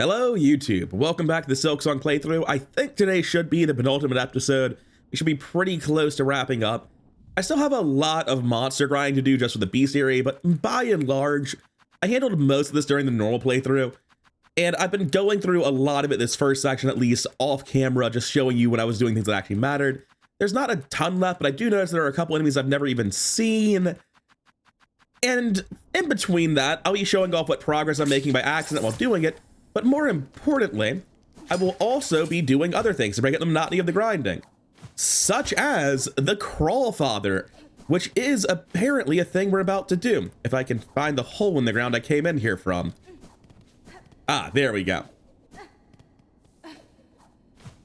Hello YouTube, welcome back to the Silksong playthrough. I think today should be the penultimate episode. We should be pretty close to wrapping up. I still have a lot of monster grind to do just for the beast area, but by and large, I handled most of this during the normal playthrough. And I've been going through a lot of it this first section, at least off camera, just showing you when I was doing things that actually mattered. There's not a ton left, but I do notice there are a couple enemies I've never even seen. And in between that, I'll be showing off what progress I'm making by accident while doing it. But more importantly, I will also be doing other things to break up the monotony of the grinding, such as the Crawl Father, which is apparently a thing we're about to do. If I can find the hole in the ground I came in here from. Ah, there we go.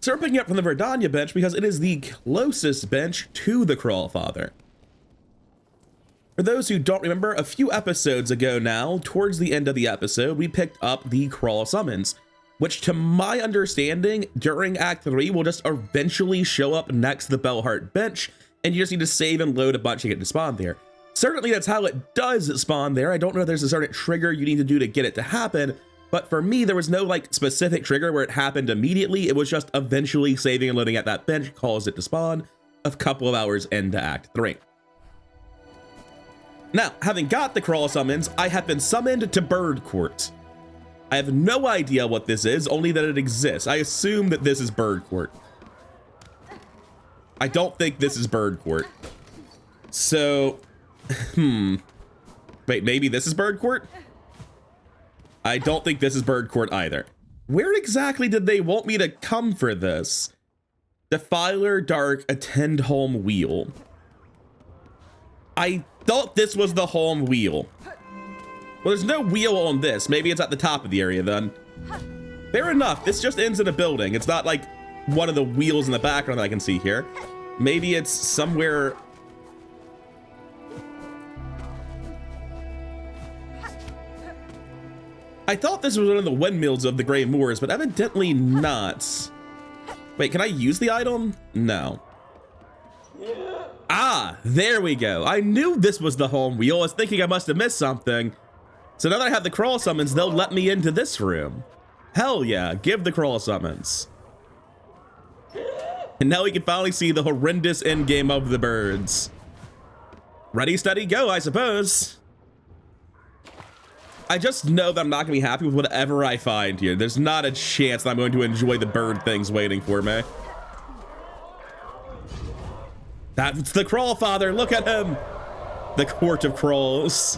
So we're picking up from the Verdania bench because it is the closest bench to the Crawl Father. For those who don't remember, a few episodes ago now, towards the end of the episode, we picked up the Crawl Summons, which to my understanding, during Act 3, will just eventually show up next to the Bellheart bench, and you just need to save and load a bunch to get it to spawn there. Certainly that's how it does spawn there. I don't know if there's a certain trigger you need to do to get it to happen, but for me, there was no like specific trigger where it happened immediately. It was just eventually saving and loading at that bench caused it to spawn a couple of hours into Act 3. Now, having got the Crawl Summons, I have been summoned to Bird Court. I have no idea what this is, only that it exists. I assume that this is Bird Court. I don't think this is Bird Court. So, wait, maybe this is Bird Court? I don't think this is Bird Court either. Where exactly did they want me to come for this? Defiler Dark Attend Home Wheel. I thought this was the home wheel. Well, there's no wheel on this. Maybe it's at the top of the area then. Fair enough. This just ends in a building. It's not like one of the wheels in the background that I can see here. Maybe it's somewhere. I thought this was one of the windmills of the Grey Moors, but evidently not. Wait, can I use the item? No. Ah, there we go. I knew this was the home wheel. I was thinking I must have missed something. So now that I have the Crawl Summons, they'll let me into this room. Hell yeah, give the Crawl Summons. And now we can finally see the horrendous endgame of the birds. Ready, steady, go, I suppose. I just know that I'm not gonna be happy with whatever I find here. There's not a chance that I'm going to enjoy the bird things waiting for me. That's the Crawl Father, look at him! The Court of Crawls.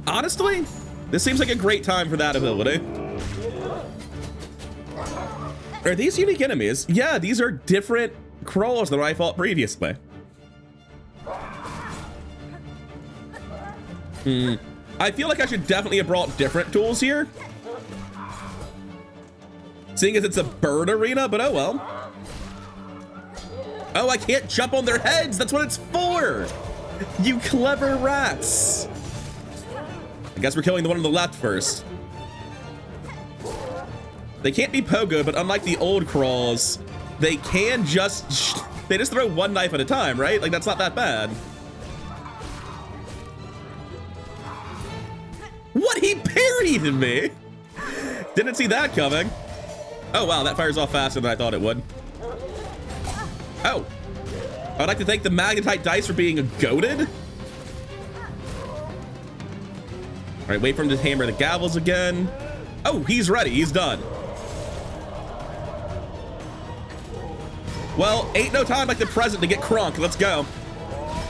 Honestly, this seems like a great time for that ability. Are these unique enemies? Yeah, these are different crawls than I fought previously. I feel like I should definitely have brought different tools here, seeing as it's a bird arena, but oh well. Oh, I can't jump on their heads. That's what it's for. You clever rats. I guess we're killing the one on the left first. They can't be pogo, but unlike the old crawls, they can just, they just throw one knife at a time, right? Like that's not that bad. What? He parried me. Didn't see that coming. Oh, wow. That fires off faster than I thought it would. Oh, I'd like to thank the magnetite dice for being goated. All right, wait for him to hammer the gavels again. Oh, he's ready. He's done. Well, ain't no time like the present to get crunk. Let's go.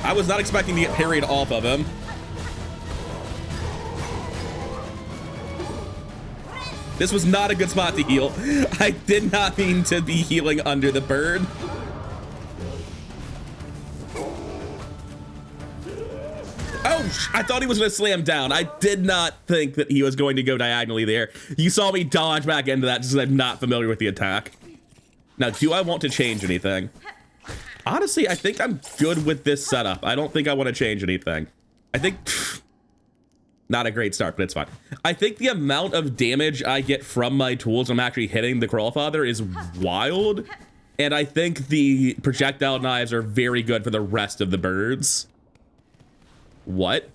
I was not expecting to get parried off of him. This was not a good spot to heal. I did not mean to be healing under the bird. Oh, I thought he was going to slam down. I did not think that he was going to go diagonally there. You saw me dodge back into that just because I'm not familiar with the attack. Now, do I want to change anything? Honestly, I think I'm good with this setup. I don't think I want to change anything. I think... Not a great start, but it's fine. I think the amount of damage I get from my tools when I'm actually hitting the Crawl Father is wild. And I think the projectile knives are very good for the rest of the birds. What?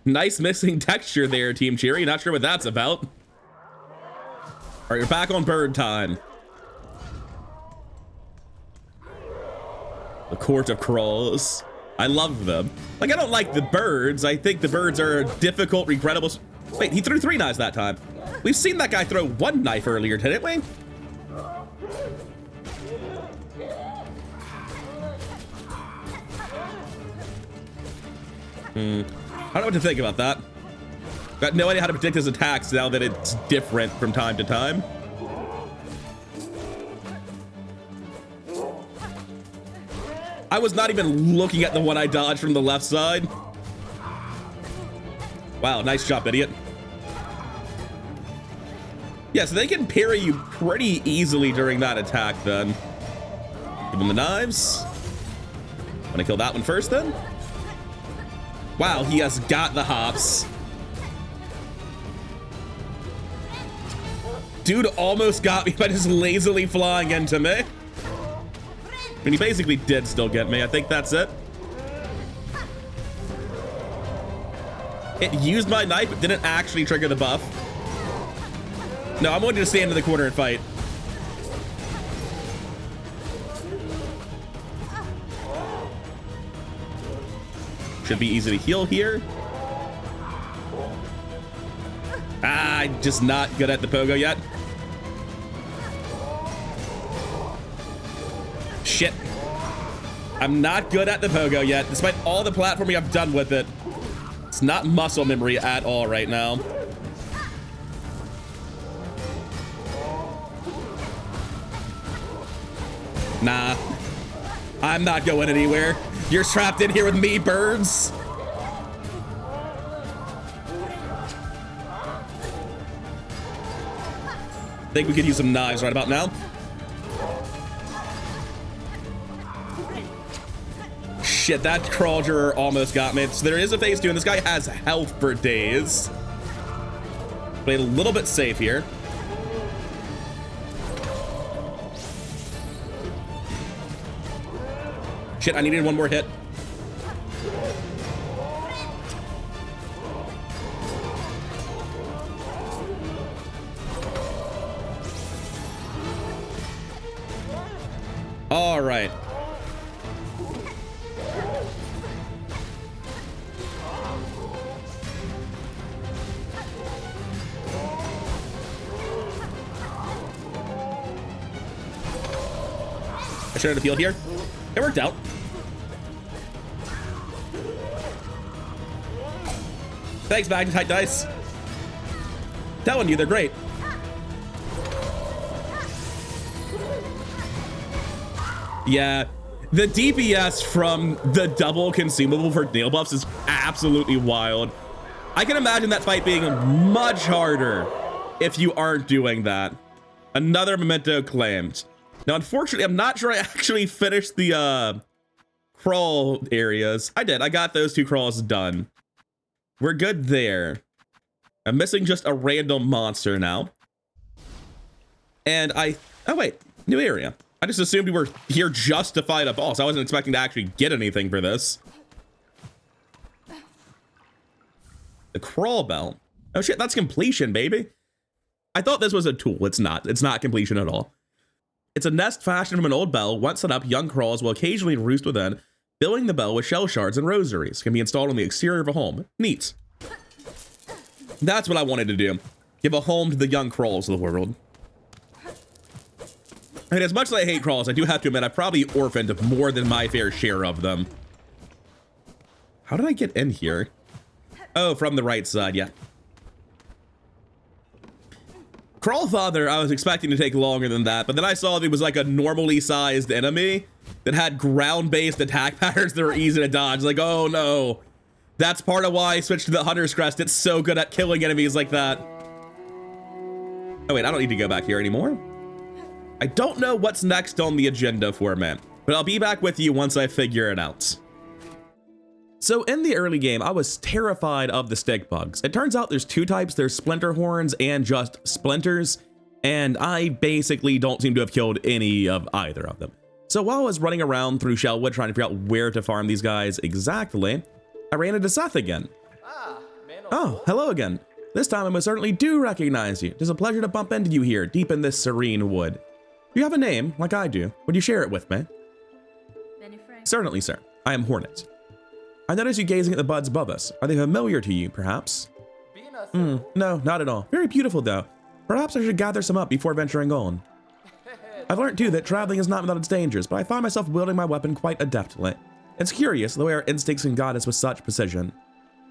Nice missing texture there, Team Cheery. Not sure what that's about. All right, you're back on bird time. The Court of Crawls. I love them. Like, I don't like the birds. I think the birds are difficult, regrettable. Wait, he threw 3 knives that time. We've seen that guy throw 1 knife earlier, didn't we? I don't know what to think about that. Got no idea how to predict his attacks now that it's different from time to time. I was not even looking at the one I dodged from the left side. Wow, nice job, idiot. Yeah, so they can parry you pretty easily during that attack then. Give him the knives. Wanna kill that one first then? Wow, he has got the hops. Dude almost got me by just lazily flying into me. I mean, he basically did still get me. I think that's it. It used my knife, but didn't actually trigger the buff. No, I'm going to stand in the corner and fight. Should be easy to heal here. Ah, just not good at the pogo yet. Shit. I'm not good at the pogo yet, despite all the platforming I've done with it. It's not muscle memory at all right now. Nah. I'm not going anywhere. You're trapped in here with me, birds. I think we could use some knives right about now. Shit, that crawler almost got me. So there is a phase 2, and this guy has health for days. Play a little bit safe here. Shit, I needed one more hit. All right. I should have appealed here. It worked out. Thanks, Magnetite Dice. Telling you, they're great. Yeah, the DPS from the double consumable for nail buffs is absolutely wild. I can imagine that fight being much harder if you aren't doing that. Another memento claimed. Now, unfortunately, I'm not sure I actually finished the crawl areas. I did. I got those 2 crawls done. We're good there. I'm missing just a random monster now. And oh wait, new area. I just assumed we were here just to fight a boss. I wasn't expecting to actually get anything for this. The crawl bell. Oh shit, that's completion, baby. I thought this was a tool. It's not. It's not completion at all. It's a nest fashioned from an old bell. Once set up, young crawls will occasionally roost within, filling the bell with shell shards and rosaries. Can be installed on the exterior of a home. Neat. That's what I wanted to do. Give a home to the young crawls of the world. I mean, as much as I hate crawls, I do have to admit, I probably orphaned more than my fair share of them. How did I get in here? Oh, from the right side, yeah. Crawl Father, I was expecting to take longer than that, but then I saw that it was like a normally sized enemy that had ground-based attack patterns that were easy to dodge. Like, oh no. That's part of why I switched to the Hunter's Crest. It's so good at killing enemies like that. Oh wait, I don't need to go back here anymore. I don't know what's next on the agenda for me, but I'll be back with you once I figure it out. So in the early game, I was terrified of the stick bugs. It turns out there's 2 types. There's splinter horns and just splinters, and I basically don't seem to have killed any of either of them. So while I was running around through Shellwood trying to figure out where to farm these guys exactly, I ran into Seth again. Oh, hello again. This time I most certainly do recognize you. It is a pleasure to bump into you here, deep in this serene wood. Do you have a name, like I do? Would you share it with me? Certainly, sir. I am Hornet. I notice you gazing at the buds above us. Are they familiar to you, perhaps? No, not at all. Very beautiful, though. Perhaps I should gather some up before venturing on. I've learned, too, that traveling is not without its dangers, but I find myself wielding my weapon quite adeptly. It's curious the way our instincts can guide us with such precision.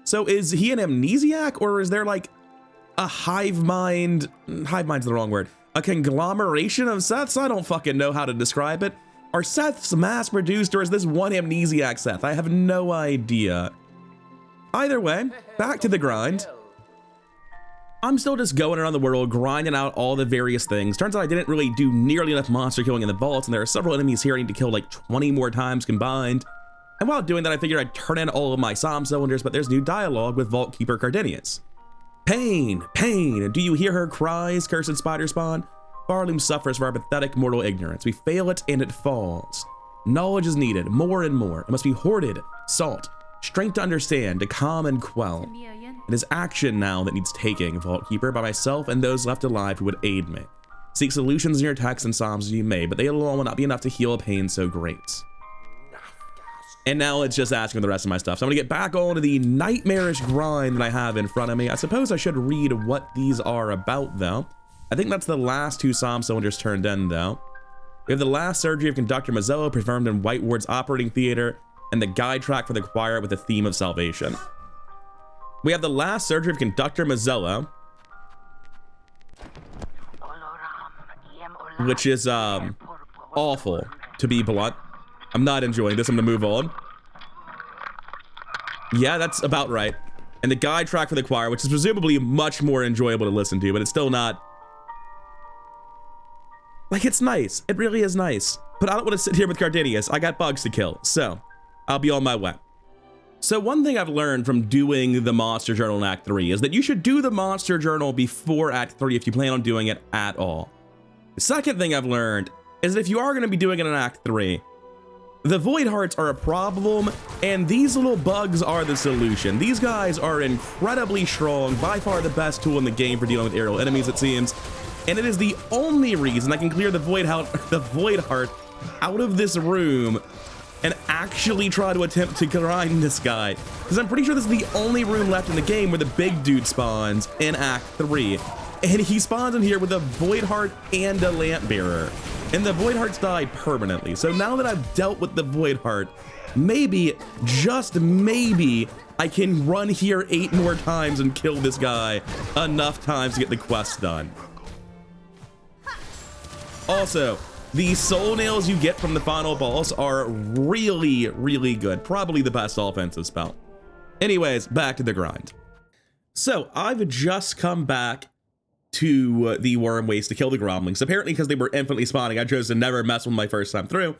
So is he an amnesiac, or is there like a hive mind's the wrong word, a conglomeration of Seths? I don't fucking know how to describe it. Are Seths mass produced, or is this one amnesiac Seth? I have no idea. Either way, back to the grind. I'm still just going around the world, grinding out all the various things. Turns out I didn't really do nearly enough monster killing in the vaults, and there are several enemies here I need to kill like 20 more times combined. And while doing that, I figured I'd turn in all of my psalm cylinders, but there's new dialogue with Vault Keeper Cardinius. Pain, pain, do you hear her cries, cursed spider spawn? Barloom suffers for our pathetic mortal ignorance. We fail it and it falls. Knowledge is needed, more and more. It must be hoarded, salt, strength to understand, to calm and quell. It is action now that needs taking, Vault Keeper, by myself and those left alive who would aid me. Seek solutions in your texts and psalms as you may, but they alone will not be enough to heal a pain so great. And now it's just asking for the rest of my stuff. So I'm gonna get back on to the nightmarish grind that I have in front of me. I suppose I should read what these are about, though. I think that's the last two psalm cylinders turned in, though. We have the last surgery of Conductor Mazzello performed in White Ward's operating theater, and the guide track for the choir with the theme of salvation. We have the last surgery of Conductor Mazzello, which is awful, to be blunt. I'm not enjoying this. I'm gonna move on. Yeah, that's about right. And the guide track for the choir, which is presumably much more enjoyable to listen to, but it's still not. Like, it's nice. It really is nice. But I don't want to sit here with Cardinius. I got bugs to kill, so I'll be on my way. So one thing I've learned from doing the Monster Journal in Act 3 is that you should do the Monster Journal before Act 3 if you plan on doing it at all. The second thing I've learned is that if you are going to be doing it in Act 3, the Void Hearts are a problem, and these little bugs are the solution. These guys are incredibly strong, by far the best tool in the game for dealing with aerial enemies, it seems. And it is the only reason I can clear the Void Heart out of this room and actually try to attempt to grind this guy. Because I'm pretty sure this is the only room left in the game where the big dude spawns in Act 3. And he spawns in here with a Void Heart and a Lamp Bearer. And the Void Hearts died permanently. So now that I've dealt with the Void Heart, maybe, just maybe, I can run here 8 more times and kill this guy enough times to get the quest done. Also, the soul nails you get from the final boss are really, really good. Probably the best offensive spell. Anyways, back to the grind. So I've just come back to the worm waste to kill the gromlings. Apparently, because they were infinitely spawning, I chose to never mess with them my first time through.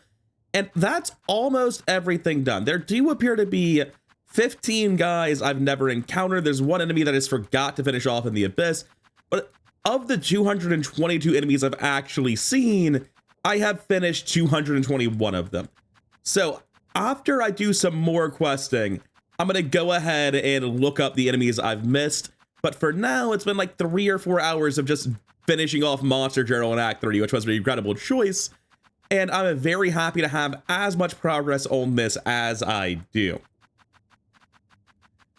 And that's almost everything done. There do appear to be 15 guys I've never encountered. There's one enemy that I just forgot to finish off in the abyss. But of the 222 enemies I've actually seen, I have finished 221 of them. So after I do some more questing, I'm going to go ahead and look up the enemies I've missed. But for now, it's been like 3 or 4 hours of just finishing off Monster Journal in Act 3, which was a regrettable choice. And I'm very happy to have as much progress on this as I do.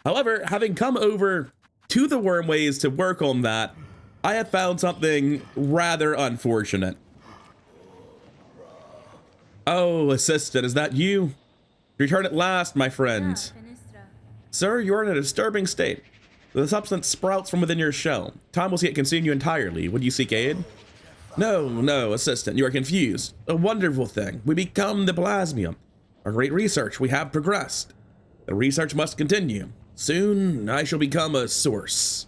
However, having come over to the Wormways to work on that, I have found something rather unfortunate. Oh, assistant, is that you? Return at last, my friend. Sir, you're in a disturbing state. The substance sprouts from within your shell. Time will see it consume you entirely. Would you seek aid? No, assistant, you are confused. A wonderful thing. We become the plasmium. Our great research, we have progressed. The research must continue. Soon, I shall become a source.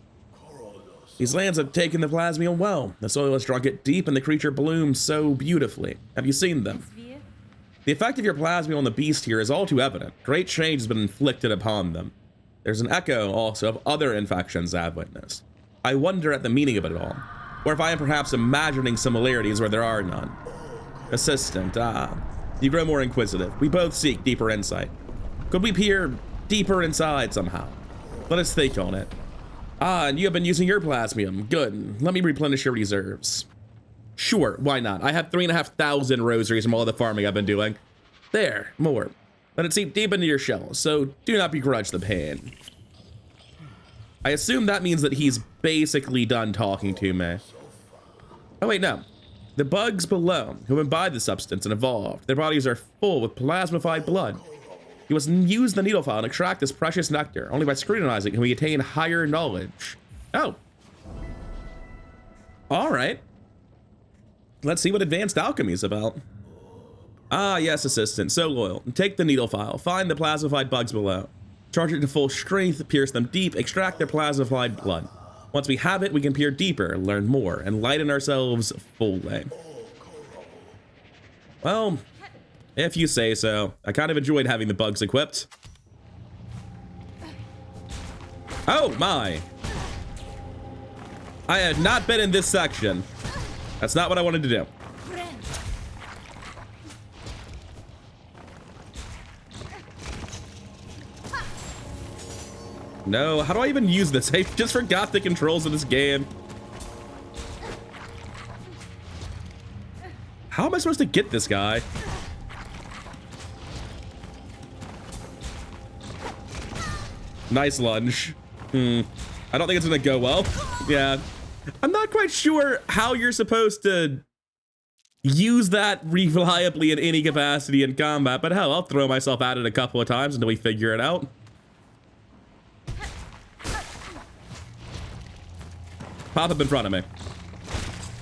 These lands have taken the plasmium well. The soil has drunk it deep and the creature blooms so beautifully. Have you seen them? The effect of your plasmium on the beast here is all too evident. Great change has been inflicted upon them. There's an echo also of other infections I've witnessed. I wonder at the meaning of it all, or if I am perhaps imagining similarities where there are none. Assistant, you grow more inquisitive. We both seek deeper insight. Could we peer deeper inside somehow? Let us think on it. Ah, and you have been using your plasmium. Good. Let me replenish your reserves. Sure, why not? I have 3,500 rosaries from all the farming I've been doing. There, more. Let it seep deep into your shell, so do not begrudge the pain. I assume that means that he's basically done talking to me. Oh wait, no. The bugs below, who imbibe the substance and evolved, their bodies are full with plasmified blood. You must use the needle file and extract this precious nectar. Only by scrutinizing can we attain higher knowledge. Oh. All right. Let's see what advanced alchemy is about. Ah, yes, assistant. So loyal. Take the needle file. Find the plasmified bugs below. Charge it to full strength, pierce them deep, extract their plasmified blood. Once we have it, we can peer deeper, learn more, and lighten ourselves fully. Well, if you say so. I kind of enjoyed having the bugs equipped. Oh my! I had not been in this section. That's not what I wanted to do. No, how do I even use this? I just forgot the controls of this game. How am I supposed to get this guy? Nice lunge. I don't think it's gonna go well. Yeah. I'm not quite sure how you're supposed to use that reliably in any capacity in combat, but hell, I'll throw myself at it a couple of times until we figure it out. Pop up in front of me.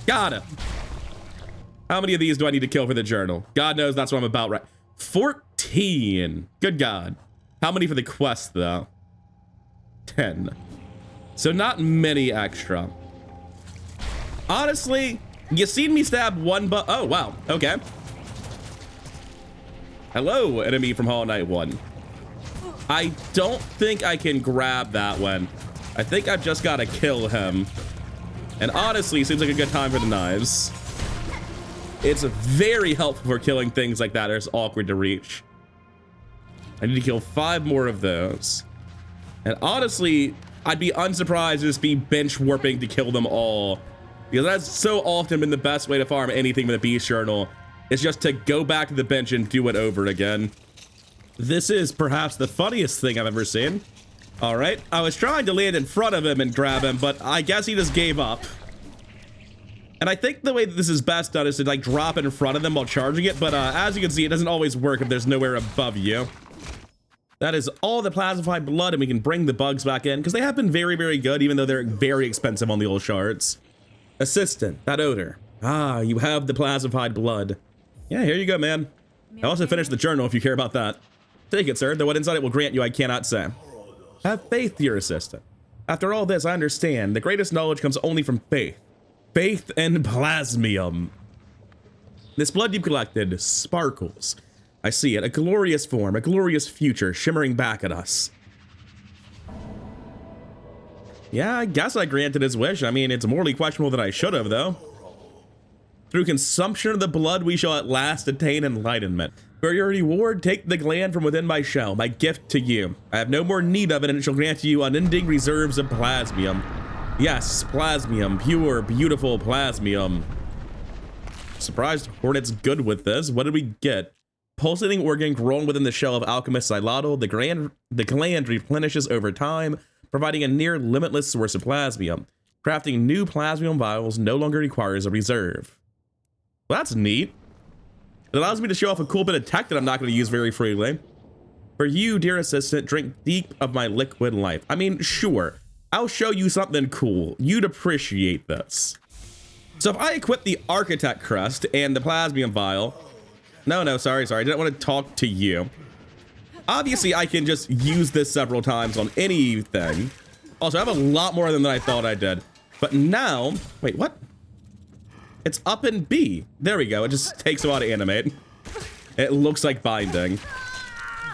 Got him. How many of these do I need to kill for the journal? God knows that's what I'm about, right? 14. Good God. How many for the quest, though? 10. So not many extra. Honestly, you seen me stab one oh, wow. Okay. Hello, enemy from Hollow Knight 1. I don't think I can grab that one. I think I've just got to kill him. And honestly, seems like a good time for the knives. It's very helpful for killing things like that. It's awkward to reach. I need to kill 5 more of those. And honestly, I'd be unsurprised to just be bench warping to kill them all. Because that's so often been the best way to farm anything with a beast journal. Is just to go back to the bench and do it over again. This is perhaps the funniest thing I've ever seen. All right, I was trying to land in front of him and grab him, but I guess he just gave up. And I think the way that this is best done is to like drop it in front of them while charging it, but as you can see, it doesn't always work if there's nowhere above you. That is all the plasmified blood, and we can bring the bugs back in, because they have been very, very good, even though they're very expensive on the old shards. Assistant, that odor. Ah, you have the plasmified blood. Yeah, here you go, man. I also finished the journal if you care about that. Take it, sir, though what inside it will grant you I cannot say. Have faith, dear assistant. After all this, I understand. The greatest knowledge comes only from faith. Faith and plasmium. This blood you've collected sparkles. I see it, a glorious form, a glorious future shimmering back at us. Yeah, I guess I granted his wish. I mean, it's morally questionable that I should have, though. Through consumption of the blood, we shall at last attain enlightenment. For your reward, take the gland from within my shell, my gift to you. I have no more need of it, and it shall grant you unending reserves of plasmium. Yes, plasmium, pure, beautiful plasmium. Surprised Hornet's good with this. What did we get? Pulsating organ grown within the shell of alchemist Xylotl. The gland replenishes over time, providing a near limitless source of plasmium. Crafting new plasmium vials no longer requires a reserve. Well, that's neat. It allows me to show off a cool bit of tech that I'm not going to use very freely. For you, dear assistant, drink deep of my liquid life. I mean, sure, I'll show you something cool. You'd appreciate this. So if I equip the architect crest and the plasmium vial, no, sorry, I didn't want to talk to you. Obviously, I can just use this several times on anything. Also, I have a lot more than I thought I did. But now, wait, what? It's up in B. There we go. It just takes a while to animate. It looks like binding.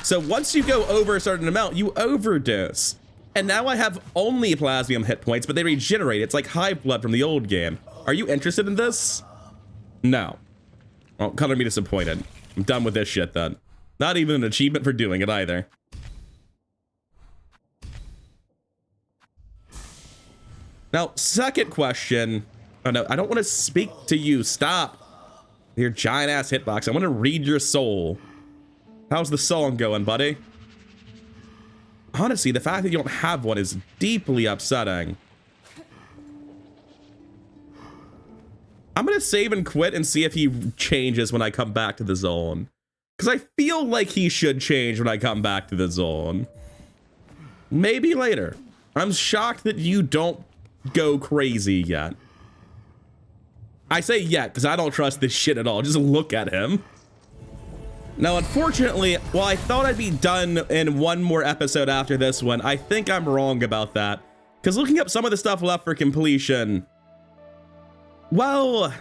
So once you go over a certain amount, you overdose. And now I have only plasmium hit points, but they regenerate. It's like Hive Blood from the old game. Are you interested in this? No. Well, color me disappointed. I'm done with this shit then. Not even an achievement for doing it either. Now, second question. Oh no, I don't want to speak to you. Stop. Your giant ass hitbox. I want to read your soul. How's the song going, buddy? Honestly, the fact that you don't have one is deeply upsetting. I'm gonna save and quit and see if he changes when I come back to the zone. Because I feel like he should change when I come back to the zone. Maybe later. I'm shocked that you don't go crazy yet. I say yet because I don't trust this shit at all. Just look at him. Now, unfortunately, while I thought I'd be done in one more episode after this one, I think I'm wrong about that. Because looking up some of the stuff left for completion, well,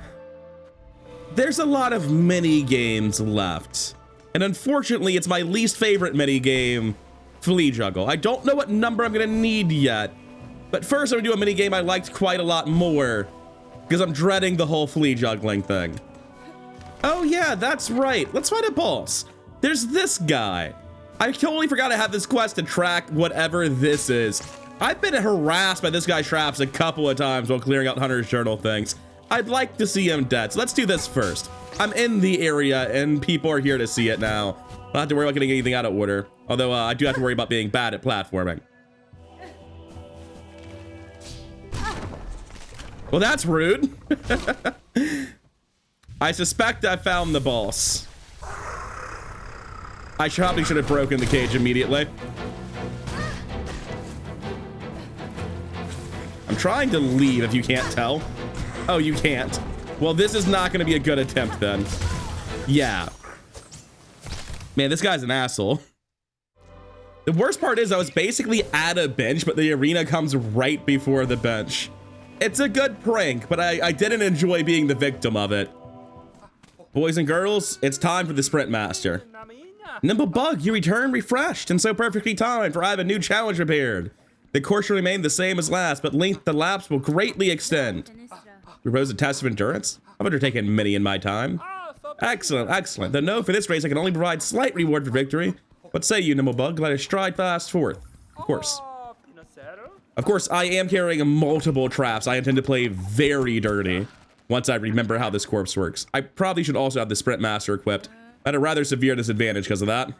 there's a lot of mini games left. And unfortunately, it's my least favorite mini game, Flea Juggle. I don't know what number I'm gonna need yet. But first, I'm gonna do a mini game I liked quite a lot more, because I'm dreading the whole flea juggling thing. Oh yeah, that's right. Let's find a boss. There's this guy. I totally forgot I have this quest to track whatever this is. I've been harassed by this guy's traps a couple of times while clearing out Hunter's Journal things. I'd like to see him dead, so let's do this first. I'm in the area and people are here to see it now. I don't have to worry about getting anything out of order. Although I do have to worry about being bad at platforming. Well, that's rude. I suspect I found the boss. I probably should have broken the cage immediately. I'm trying to leave if you can't tell. Oh, you can't. Well, this is not going to be a good attempt then. Yeah. Man, this guy's an asshole. The worst part is I was basically at a bench, but the arena comes right before the bench. It's a good prank, but I didn't enjoy being the victim of it. Boys and girls, it's time for the Sprint Master. Nimble Bug, you return refreshed and so perfectly timed, for I have a new challenge prepared. The course will remain the same as last, but length the laps will greatly extend. Propose a test of endurance? I've undertaken many in my time. Excellent, excellent. Though no, for this race I can only provide slight reward for victory. What say you, Nimble Bug? Let us stride fast forth. Of course. Of course, I am carrying multiple traps. I intend to play very dirty once I remember how this corpse works. I probably should also have the Sprint Master equipped. I had a rather severe disadvantage because of that.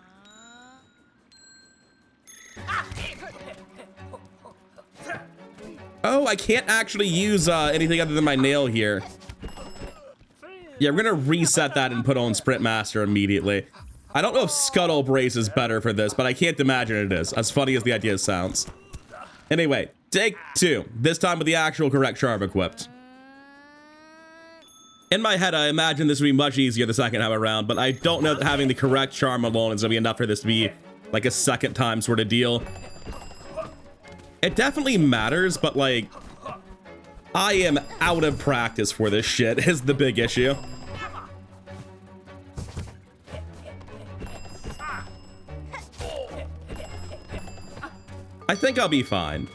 Oh, I can't actually use anything other than my nail here. Yeah, we're gonna reset that and put on Sprint Master immediately. I don't know if Scuttle Brace is better for this, but I can't imagine it is, as funny as the idea sounds. Anyway, take 2. This time with the actual correct charm equipped. In my head, I imagine this would be much easier the second time around, but I don't know that having the correct charm alone is gonna be enough for this to be like a second time sort of deal. It definitely matters, but like, I am out of practice for this shit is the big issue. I think I'll be fine.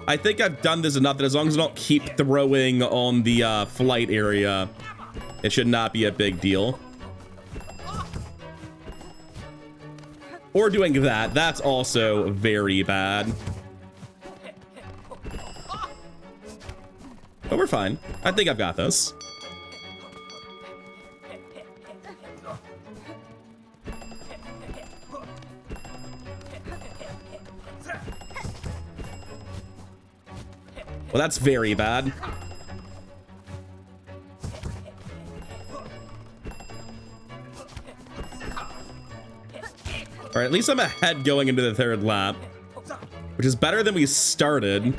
I think I've done this enough that as long as I don't keep throwing on the flight area, it should not be a big deal. Or doing that, that's also very bad. But we're fine. I think I've got this. Well, that's very bad. All right, at least I'm ahead going into the 3rd lap, which is better than we started.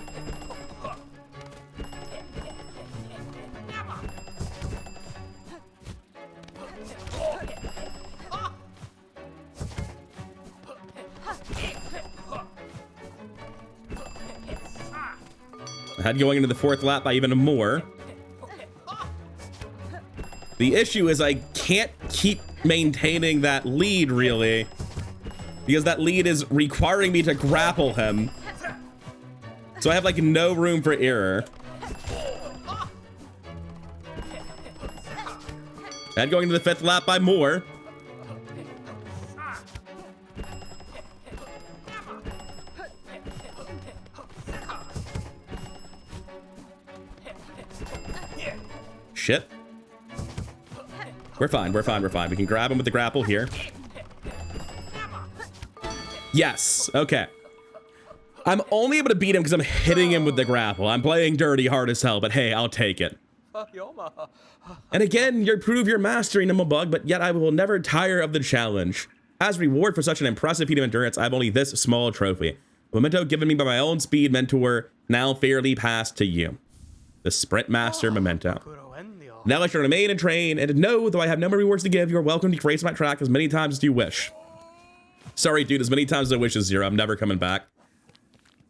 Ahead going into the 4th lap by even more. The issue is I can't keep maintaining that lead, really, because that lead is requiring me to grapple him. So I have like no room for error. Ahead going into the 5th lap by more. Shit. We're fine, we're fine, we're fine. We can grab him with the grapple here. Yes, okay. I'm only able to beat him because I'm hitting him with the grapple. I'm playing dirty hard as hell, but hey, I'll take it. And again, you prove your mastery, Nimblebug, but yet I will never tire of the challenge. As reward for such an impressive feat of endurance, I have only this small trophy. Memento given me by my own speed mentor, now fairly passed to you. The Sprint Master Memento. Now I shall remain and train, and know, though I have no more rewards to give, you are welcome to grace my track as many times as you wish. Sorry, dude, as many times as I wish is 0. I'm never coming back.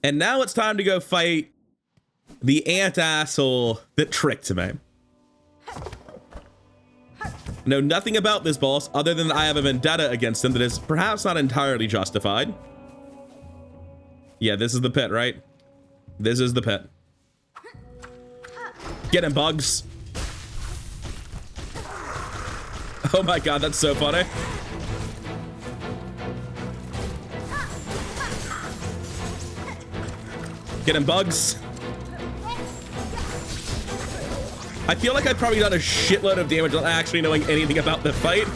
And now it's time to go fight the ant-asshole that tricked me. Know nothing about this boss other than I have a vendetta against him that is perhaps not entirely justified. Yeah, this is the pit, right? This is the pit. Get him, Bugs. Oh my god, that's so funny. Get him, Bugs. I feel like I've probably done a shitload of damage without actually knowing anything about the fight.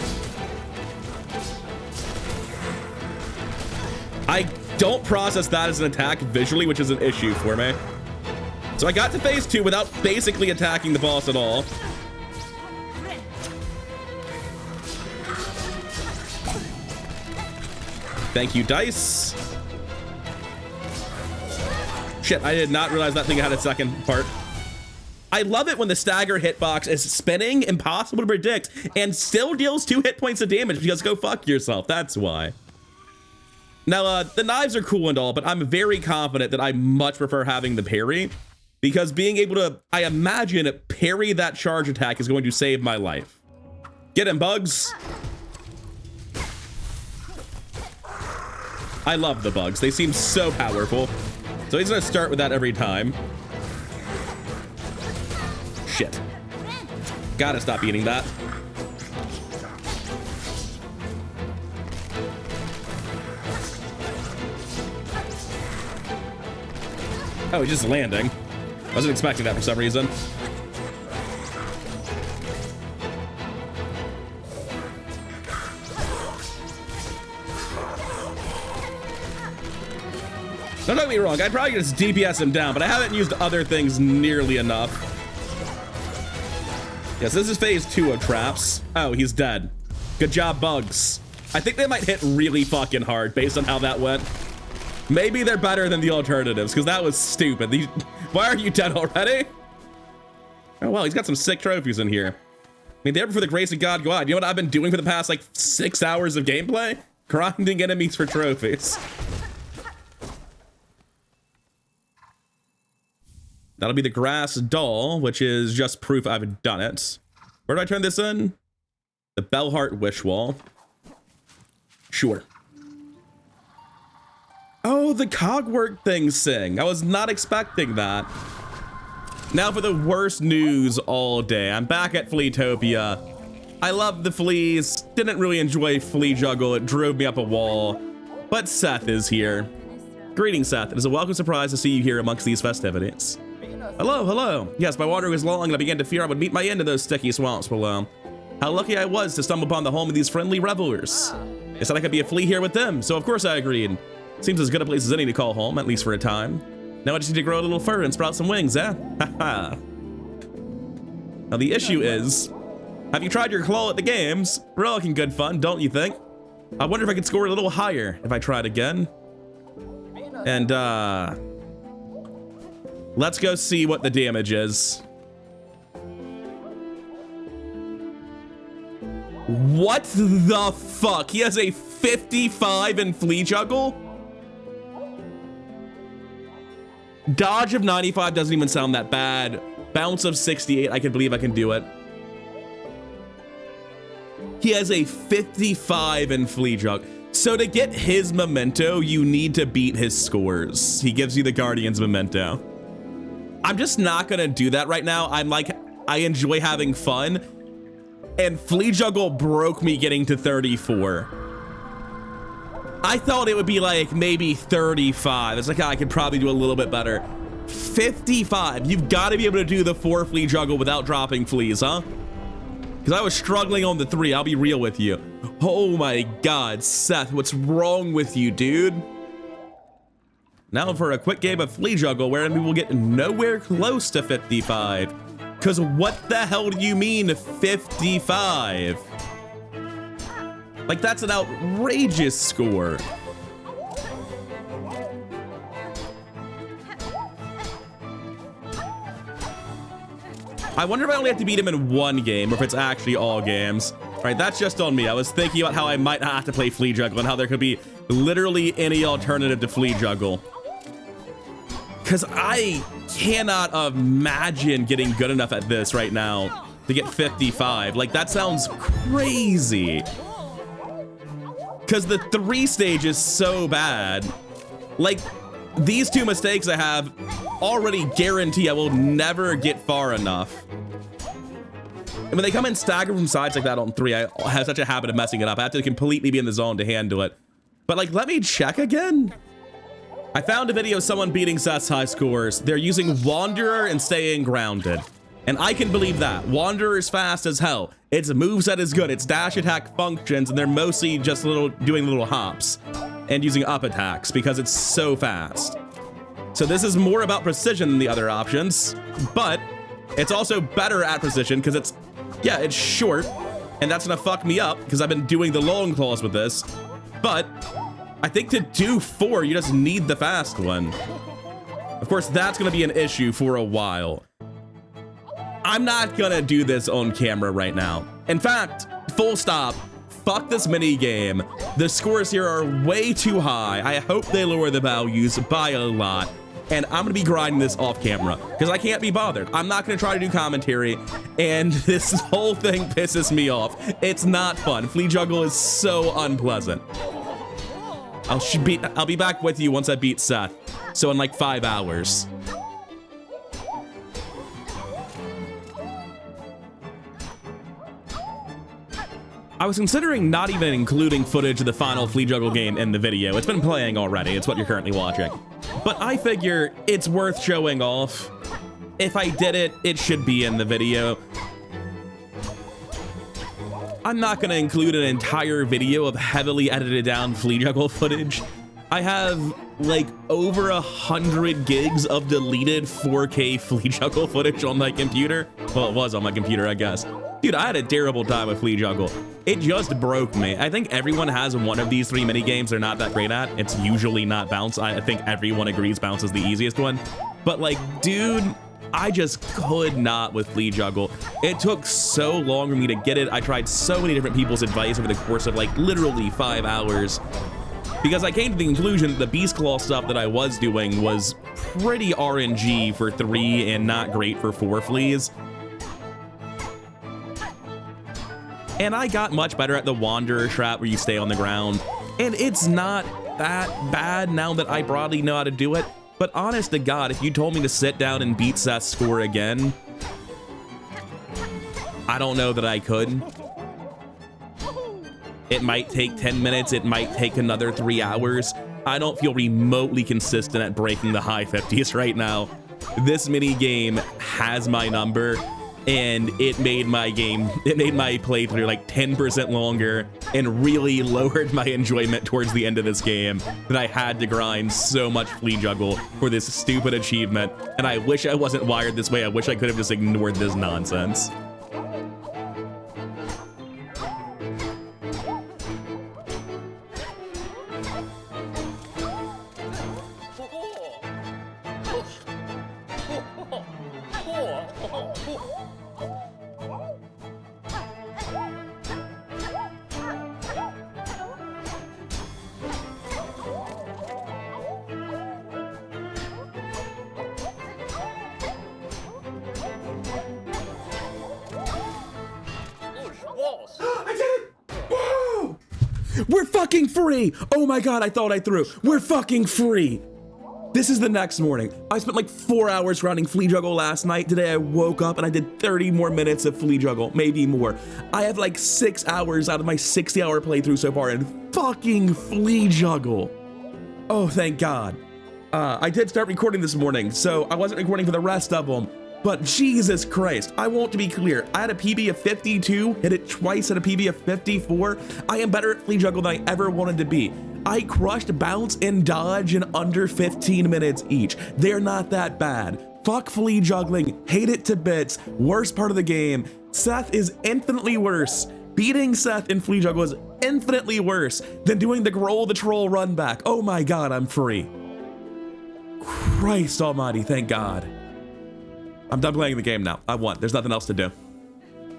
I don't process that as an attack visually, which is an issue for me. So I got to phase 2 without basically attacking the boss at all. Thank you, dice. Shit, I did not realize that thing had a second part. I love it when the stagger hitbox is spinning, impossible to predict, and still deals 2 hit points of damage because go fuck yourself. That's why. Now, the knives are cool and all, but I'm very confident that I much prefer having the parry because being able to, I imagine, parry that charge attack is going to save my life. Get him, Bugs. I love the bugs. They seem so powerful. So he's gonna start with that every time. Shit. Gotta stop eating that. Oh, he's just landing. Wasn't expecting that for some reason. Don't get me wrong, I'd probably just DPS him down, but I haven't used other things nearly enough. Yes, this is phase 2 of traps. Oh, he's dead. Good job, Bugs. I think they might hit really fucking hard based on how that went. Maybe they're better than the alternatives, because that was stupid. Why are you dead already? Oh, well, he's got some sick trophies in here. I mean, there for the grace of God, go on. You know what I've been doing for the past, like, 6 hours of gameplay? Grinding enemies for trophies. That'll be the grass doll, which is just proof I've done it. Where do I turn this in? The Bellheart Wish Wall. Sure. Oh, the cogwork thing sing. I was not expecting that. Now for the worst news all day. I'm back at Fleetopia. I love the fleas. Didn't really enjoy Flea Juggle. It drove me up a wall. But Seth is here. Greetings, Seth. It is a welcome surprise to see you here amongst these festivities. Hello, hello. Yes, my wandering was long and I began to fear I would meet my end in those sticky swamps below. How lucky I was to stumble upon the home of these friendly revelers. They said I could be a flea here with them, so of course I agreed. Seems as good a place as any to call home, at least for a time. Now I just need to grow a little fur and sprout some wings, eh? Haha. Now the issue is, have you tried your claw at the games? Rollicking good fun, don't you think? I wonder if I could score a little higher if I tried again. And let's go see what the damage is. What the fuck? He has a 55 in Flea Juggle? Dodge of 95 doesn't even sound that bad. Bounce of 68, I can believe I can do it. He has a 55 in Flea Juggle. So to get his memento, you need to beat his scores. He gives you the Guardian's memento. I'm just not gonna do that right now. I'm like, I enjoy having fun. And Flea Juggle broke me getting to 34. I thought it would be like maybe 35. It's like, oh, I could probably do a little bit better. 55. You've got to be able to do the 4 flea juggle without dropping fleas, huh? Because I was struggling on the 3. I'll be real with you. Oh my God, Seth, what's wrong with you, dude? Now for a quick game of flea juggle wherein we will get nowhere close to 55. Because what the hell do you mean 55? Like, that's an outrageous score. I wonder if I only have to beat him in 1 game or if it's actually all games. All right, that's just on me. I was thinking about how I might not have to play flea juggle and how there could be literally any alternative to flea juggle. Because I cannot imagine getting good enough at this right now to get 55. Like, that sounds crazy. Because the 3 stage is so bad. Like, these 2 mistakes I have already guarantee I will never get far enough. And when they come in staggered from sides like that on 3, I have such a habit of messing it up. I have to completely be in the zone to handle it. But like, let me check again. I found a video of someone beating Seth's high scores. They're using Wanderer and staying grounded. And I can believe that. Wanderer is fast as hell. Its moveset is good. Its dash attack functions, and they're mostly just doing little hops and using up attacks because it's so fast. So this is more about precision than the other options, but it's also better at precision because it's short, and that's gonna fuck me up because I've been doing the long claws with this. But I think to do 4, you just need the fast one. Of course, that's gonna be an issue for a while. I'm not gonna do this on camera right now. In fact, full stop. Fuck this mini game. The scores here are way too high. I hope they lower the values by a lot. And I'm gonna be grinding this off camera because I can't be bothered. I'm not gonna try to do commentary, and this whole thing pisses me off. It's not fun. Flea juggle is so unpleasant. I'll be back with you once I beat Seth. So in like 5 hours. I was considering not even including footage of the final flea juggle game in the video. It's been playing already. It's what you're currently watching. But I figure it's worth showing off. If I did it, it should be in the video. I'm not gonna include an entire video of heavily edited down flea juggle footage. I have like over 100 gigs of deleted 4K flea juggle footage on my computer. Well, it was on my computer, I guess. Dude, I had a terrible time with flea juggle. It just broke me. I think everyone has one of these 3 mini games they're not that great at. It's usually not bounce. I think everyone agrees bounce is the easiest one. But like, dude, I just could not with flea juggle. It took so long for me to get it. I tried so many different people's advice over the course of like literally 5 hours. Because I came to the conclusion that the Beast Claw stuff that I was doing was pretty RNG for 3 and not great for 4 fleas. And I got much better at the Wanderer trap where you stay on the ground. And it's not that bad now that I broadly know how to do it. But honest to God, if you told me to sit down and beat Seth's score again, I don't know that I could. It might take 10 minutes. It might take another 3 hours. I don't feel remotely consistent at breaking the high 50s right now. This mini game has my number. And it made my playthrough like 10% longer and really lowered my enjoyment towards the end of this game that I had to grind so much flea juggle for this stupid achievement. And I wish I wasn't wired this way. I wish I could have just ignored this nonsense. We're fucking free! Oh my God, I thought I threw. We're fucking free! This is the next morning. I spent like 4 hours grinding flea juggle last night. Today I woke up and I did 30 more minutes of flea juggle, maybe more. I have like 6 hours out of my 60-hour playthrough so far in fucking flea juggle. Oh, thank God. I did start recording this morning, so I wasn't recording for the rest of them. But Jesus Christ, I want to be clear. I had a PB of 52, hit it twice at a PB of 54. I am better at flea juggle than I ever wanted to be. I crushed bounce and dodge in under 15 minutes each. They're not that bad. Fuck flea juggling, hate it to bits, worst part of the game. Seth is infinitely worse. Beating Seth in flea juggle is infinitely worse than doing the Growl the Troll run back. Oh my God, I'm free. Christ almighty, thank God. I'm done playing the game now. I won. There's nothing else to do.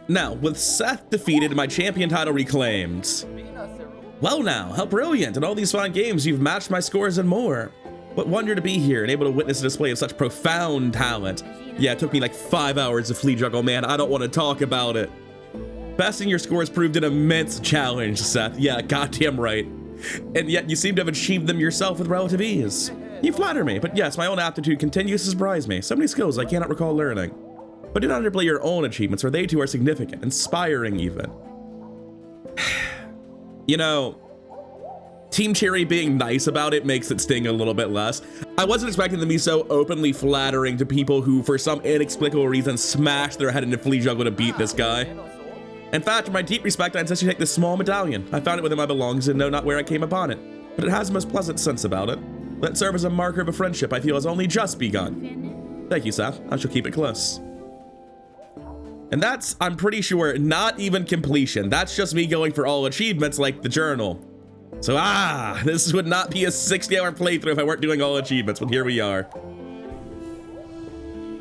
Now, with Seth defeated, my champion title reclaimed. Well now, how brilliant. In all these fine games, you've matched my scores and more. What wonder to be here and able to witness a display of such profound talent. Yeah, it took me like 5 hours of flea juggle, man. I don't want to talk about it. Besting your scores proved an immense challenge, Seth. Yeah, goddamn right. And yet you seem to have achieved them yourself with relative ease. You flatter me, but yes, my own aptitude continues to surprise me. So many skills I cannot recall learning. But do not underplay your own achievements, for they too are significant, inspiring even. You know, Team Cherry being nice about it makes it sting a little bit less. I wasn't expecting them to be so openly flattering to people who, for some inexplicable reason, smashed their head into flea juggle to beat this guy. In fact, for my deep respect, I insist you take this small medallion. I found it within my belongings and know not where I came upon it, but it has the most pleasant sense about it. Let it serve as a marker of a friendship I feel has only just begun. Thank you, Seth. I shall keep it close. And that's, I'm pretty sure, not even completion. That's just me going for all achievements like the journal. So, this would not be a 60-hour playthrough if I weren't doing all achievements, but here we are.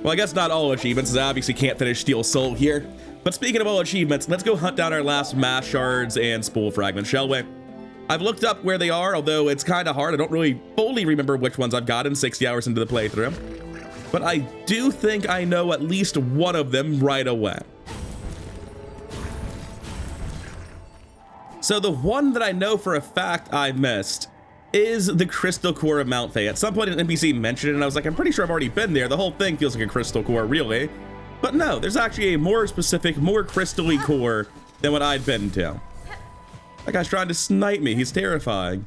Well, I guess not all achievements, as I obviously can't finish Steel Soul here. But speaking of all achievements, let's go hunt down our last mass shards and spool fragments, shall we? I've looked up where they are, although it's kind of hard. I don't really fully remember which ones I've gotten 60 hours into the playthrough. But I do think I know at least one of them right away. So the one that I know for a fact I missed is the Crystal Core of Mount Faye. At some point an NPC mentioned it and I was like, I'm pretty sure I've already been there. The whole thing feels like a Crystal Core, really. But no, there's actually a more specific, more crystal-y core than what I'd been to. That guy's trying to snipe me. He's terrifying.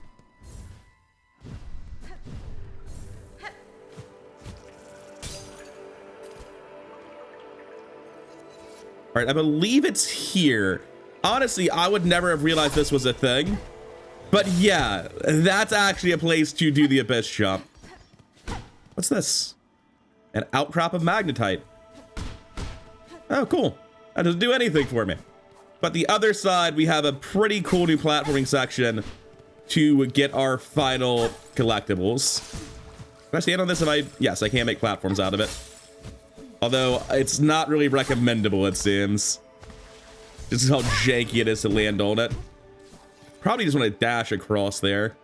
All right, I believe it's here. Honestly, I would never have realized this was a thing. But yeah, that's actually a place to do the abyss jump. What's this? An outcrop of magnetite. Oh, cool. That doesn't do anything for me. But the other side, we have a pretty cool new platforming section to get our final collectibles. Can I stand on this if I... Yes, I can make platforms out of it. Although, it's not really recommendable, it seems. This is how janky it is to land on it. Probably just want to dash across there.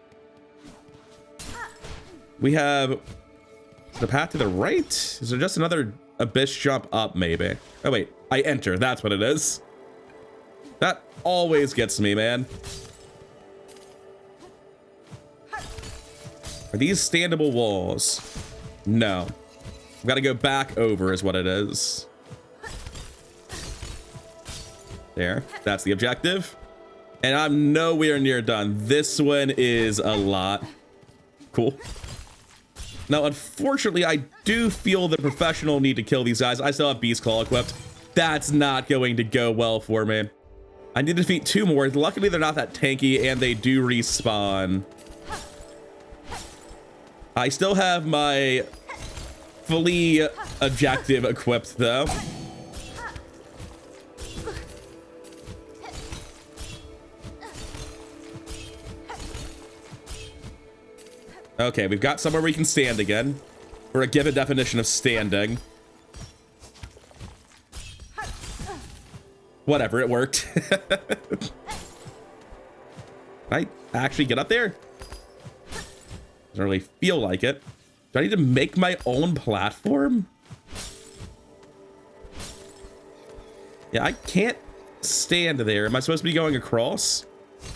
We have the path to the right. Is there just another abyss jump up, maybe? Oh, wait. I enter. That's what it is. That always gets me, man. Are these standable walls? No. I've got to go back over is what it is. There. That's the objective. And I'm nowhere near done. This one is a lot. Cool. Now, unfortunately, I do feel the professional need to kill these guys. I still have Beast Claw equipped. That's not going to go well for me. I need to defeat 2 more. Luckily, they're not that tanky, and they do respawn. I still have my fully objective equipped, though. Okay, we've got somewhere we can stand again. Or a given definition of standing. Whatever, it worked. Can I actually get up there? Doesn't really feel like it. Do I need to make my own platform? Yeah, I can't stand there. Am I supposed to be going across?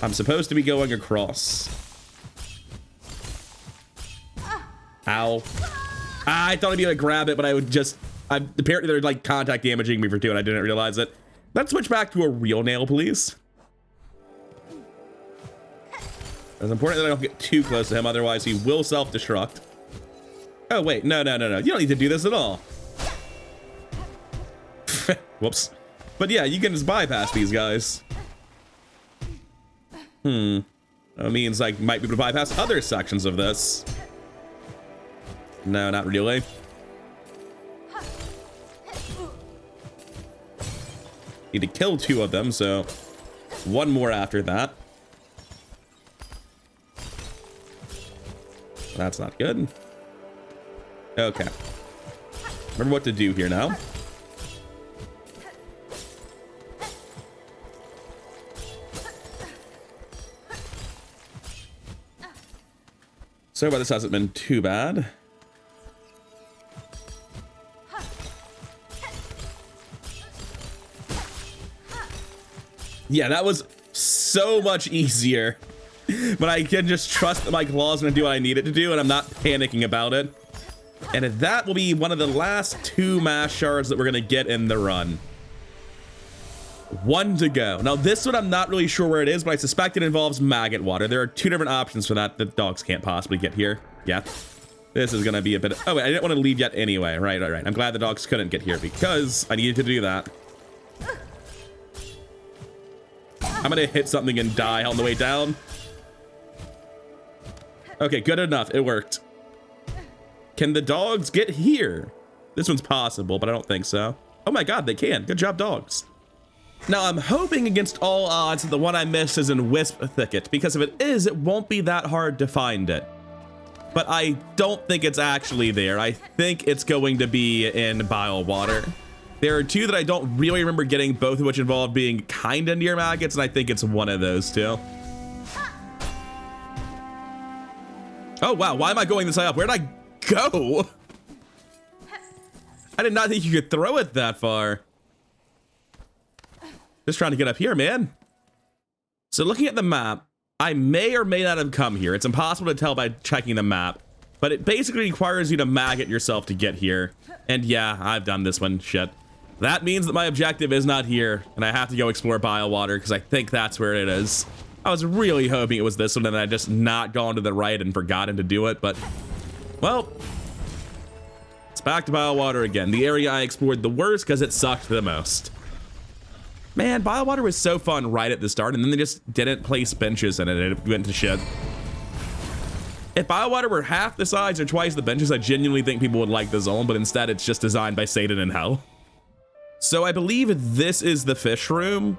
I'm supposed to be going across. Ow. I thought I'd be able to grab it, but I would just... apparently they're like contact damaging me for 2 and I didn't realize it. Let's switch back to a real nail, please. It's important that I don't get too close to him, otherwise he will self-destruct. Oh, wait. No. You don't need to do this at all. Whoops. But yeah, you can just bypass these guys. That means I might be able to bypass other sections of this. No, not really. Need to kill 2 of them, so 1 more after that. That's not good. Okay. Remember what to do here now. So far, this hasn't been too bad. Yeah, that was so much easier. But I can just trust that my claw's gonna do what I need it to do, and I'm not panicking about it. And that will be one of the last 2 mass shards that we're gonna get in the run. 1 to go. Now, this one I'm not really sure where it is, but I suspect it involves maggot water. There are 2 different options for that. The dogs can't possibly get here. Yeah. This is gonna be a bit of... Oh, wait, I didn't want to leave yet anyway. Right. I'm glad the dogs couldn't get here because I needed to do that. I'm gonna hit something and die on the way down. Okay, good enough. It worked. Can the dogs get here? This one's possible, but I don't think so. Oh my god, they can. Good job, dogs. Now, I'm hoping against all odds that the one I missed is in Wisp Thicket, because if it is, it won't be that hard to find it. But I don't think it's actually there. I think it's going to be in Bile Water. There are 2 that I don't really remember getting, both of which involve being kinda near maggots, and I think it's one of those 2. Oh wow, why am I going this high up? Where'd I go? I did not think you could throw it that far. Just trying to get up here, man. So looking at the map, I may or may not have come here. It's impossible to tell by checking the map, but it basically requires you to maggot yourself to get here. And yeah, I've done this one, shit. That means that my objective is not here, and I have to go explore Bile Water because I think that's where it is. I was really hoping it was this one, and I just not gone to the right and forgotten to do it, but, well, it's back to Bile Water again. The area I explored the worst because it sucked the most. Man, Bile Water was so fun right at the start, and then they just didn't place benches in it, and it went to shit. If Bile Water were half the size or twice the benches, I genuinely think people would like the zone, but instead it's just designed by Satan in hell. So I believe this is the fish room.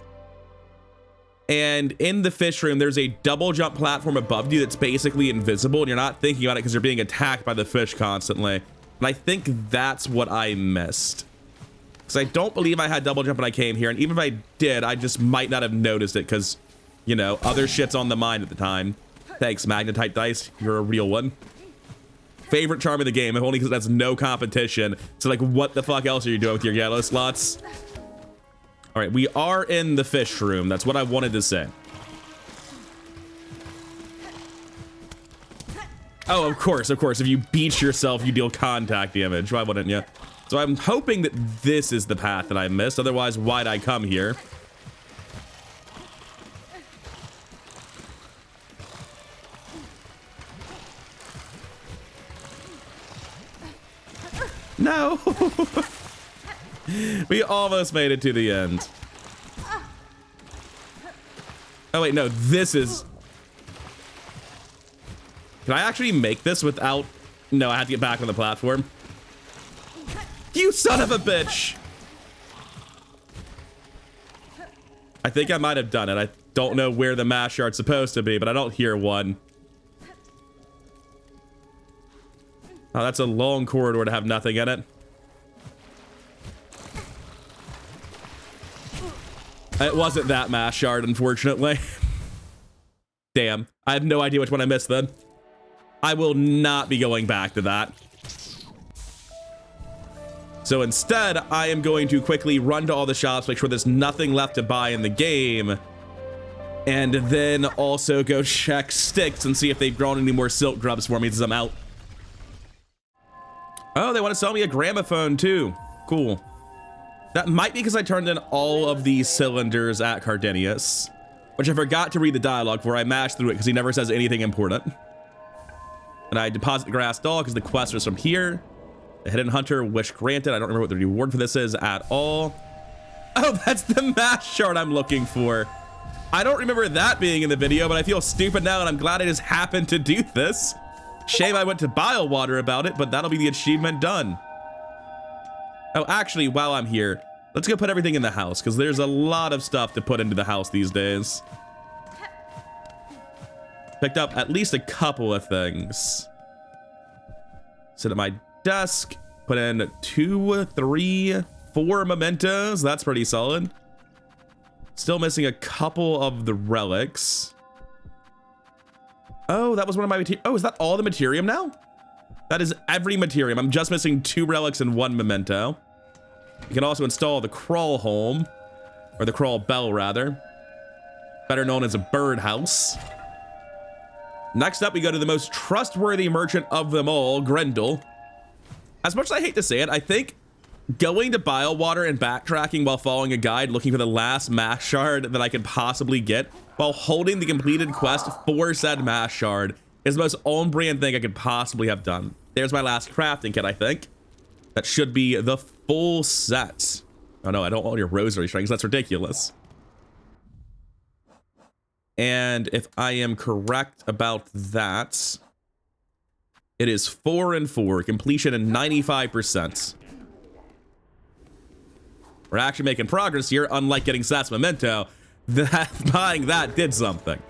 And in the fish room, there's a double jump platform above you that's basically invisible, and you're not thinking about it because you're being attacked by the fish constantly. And I think that's what I missed. Because I don't believe I had double jump when I came here, and even if I did, I just might not have noticed it because, you know, other shit's on the mind at the time. Thanks, Magnetite Dice. You're a real one. Favorite charm in the game, if only because that's no competition. So, like, what the fuck else are you doing with your yellow slots? All right, we are in the fish room. That's what I wanted to say. Oh, of course. If you beat yourself, you deal contact damage. Why wouldn't you? So I'm hoping that this is the path that I missed. Otherwise, why'd I come here? No! We almost made it to the end. Oh wait, no, this is... Can I actually make this without... No, I have to get back on the platform. You son of a bitch! I think I might have done it. I don't know where the mash shard's supposed to be, but I don't hear one. Oh, that's a long corridor to have nothing in it. It wasn't that mash shard, unfortunately. Damn, I have no idea which one I missed then. I will not be going back to that. So instead, I am going to quickly run to all the shops, make sure there's nothing left to buy in the game, and then also go check sticks and see if they've grown any more silk grubs for me since I'm out. Oh, they want to sell me a gramophone too. Cool. That might be because I turned in all of these cylinders at Cardenius, which I forgot to read the dialogue for. I mashed through it because he never says anything important. And I deposit the grass doll because the quest was from here. The hidden hunter, wish granted. I don't remember what the reward for this is at all. Oh, that's the mash shard I'm looking for. I don't remember that being in the video, but I feel stupid now, and I'm glad I just happened to do this. Shame I went to bile water about it, but that'll be the achievement done. Oh, actually, while I'm here, let's go put everything in the house, because there's a lot of stuff to put into the house these days. Picked up at least a couple of things. Sit at my desk, put in 2, 3, 4 mementos. That's pretty solid. Still missing a couple of the relics. Oh, that was one of my material. Oh, is that all the materium now? That is every materium. I'm just missing 2 relics and 1 memento. You can also install the crawl home, or the crawl bell rather, better known as a birdhouse. Next up, we go to the most trustworthy merchant of them all, Grendel. As much as I hate to say it, I think going to bile water and backtracking while following a guide looking for the last mash shard that I could possibly get while holding the completed quest for said mash shard is the most on-brand thing I could possibly have done. There's my last crafting kit, I think. That should be the full set. Oh no, I don't want your rosary strings. That's ridiculous. And if I am correct about that, it is 4 and 4, completion at 95%. We're actually making progress here, unlike getting Seth's memento. Buying that did something.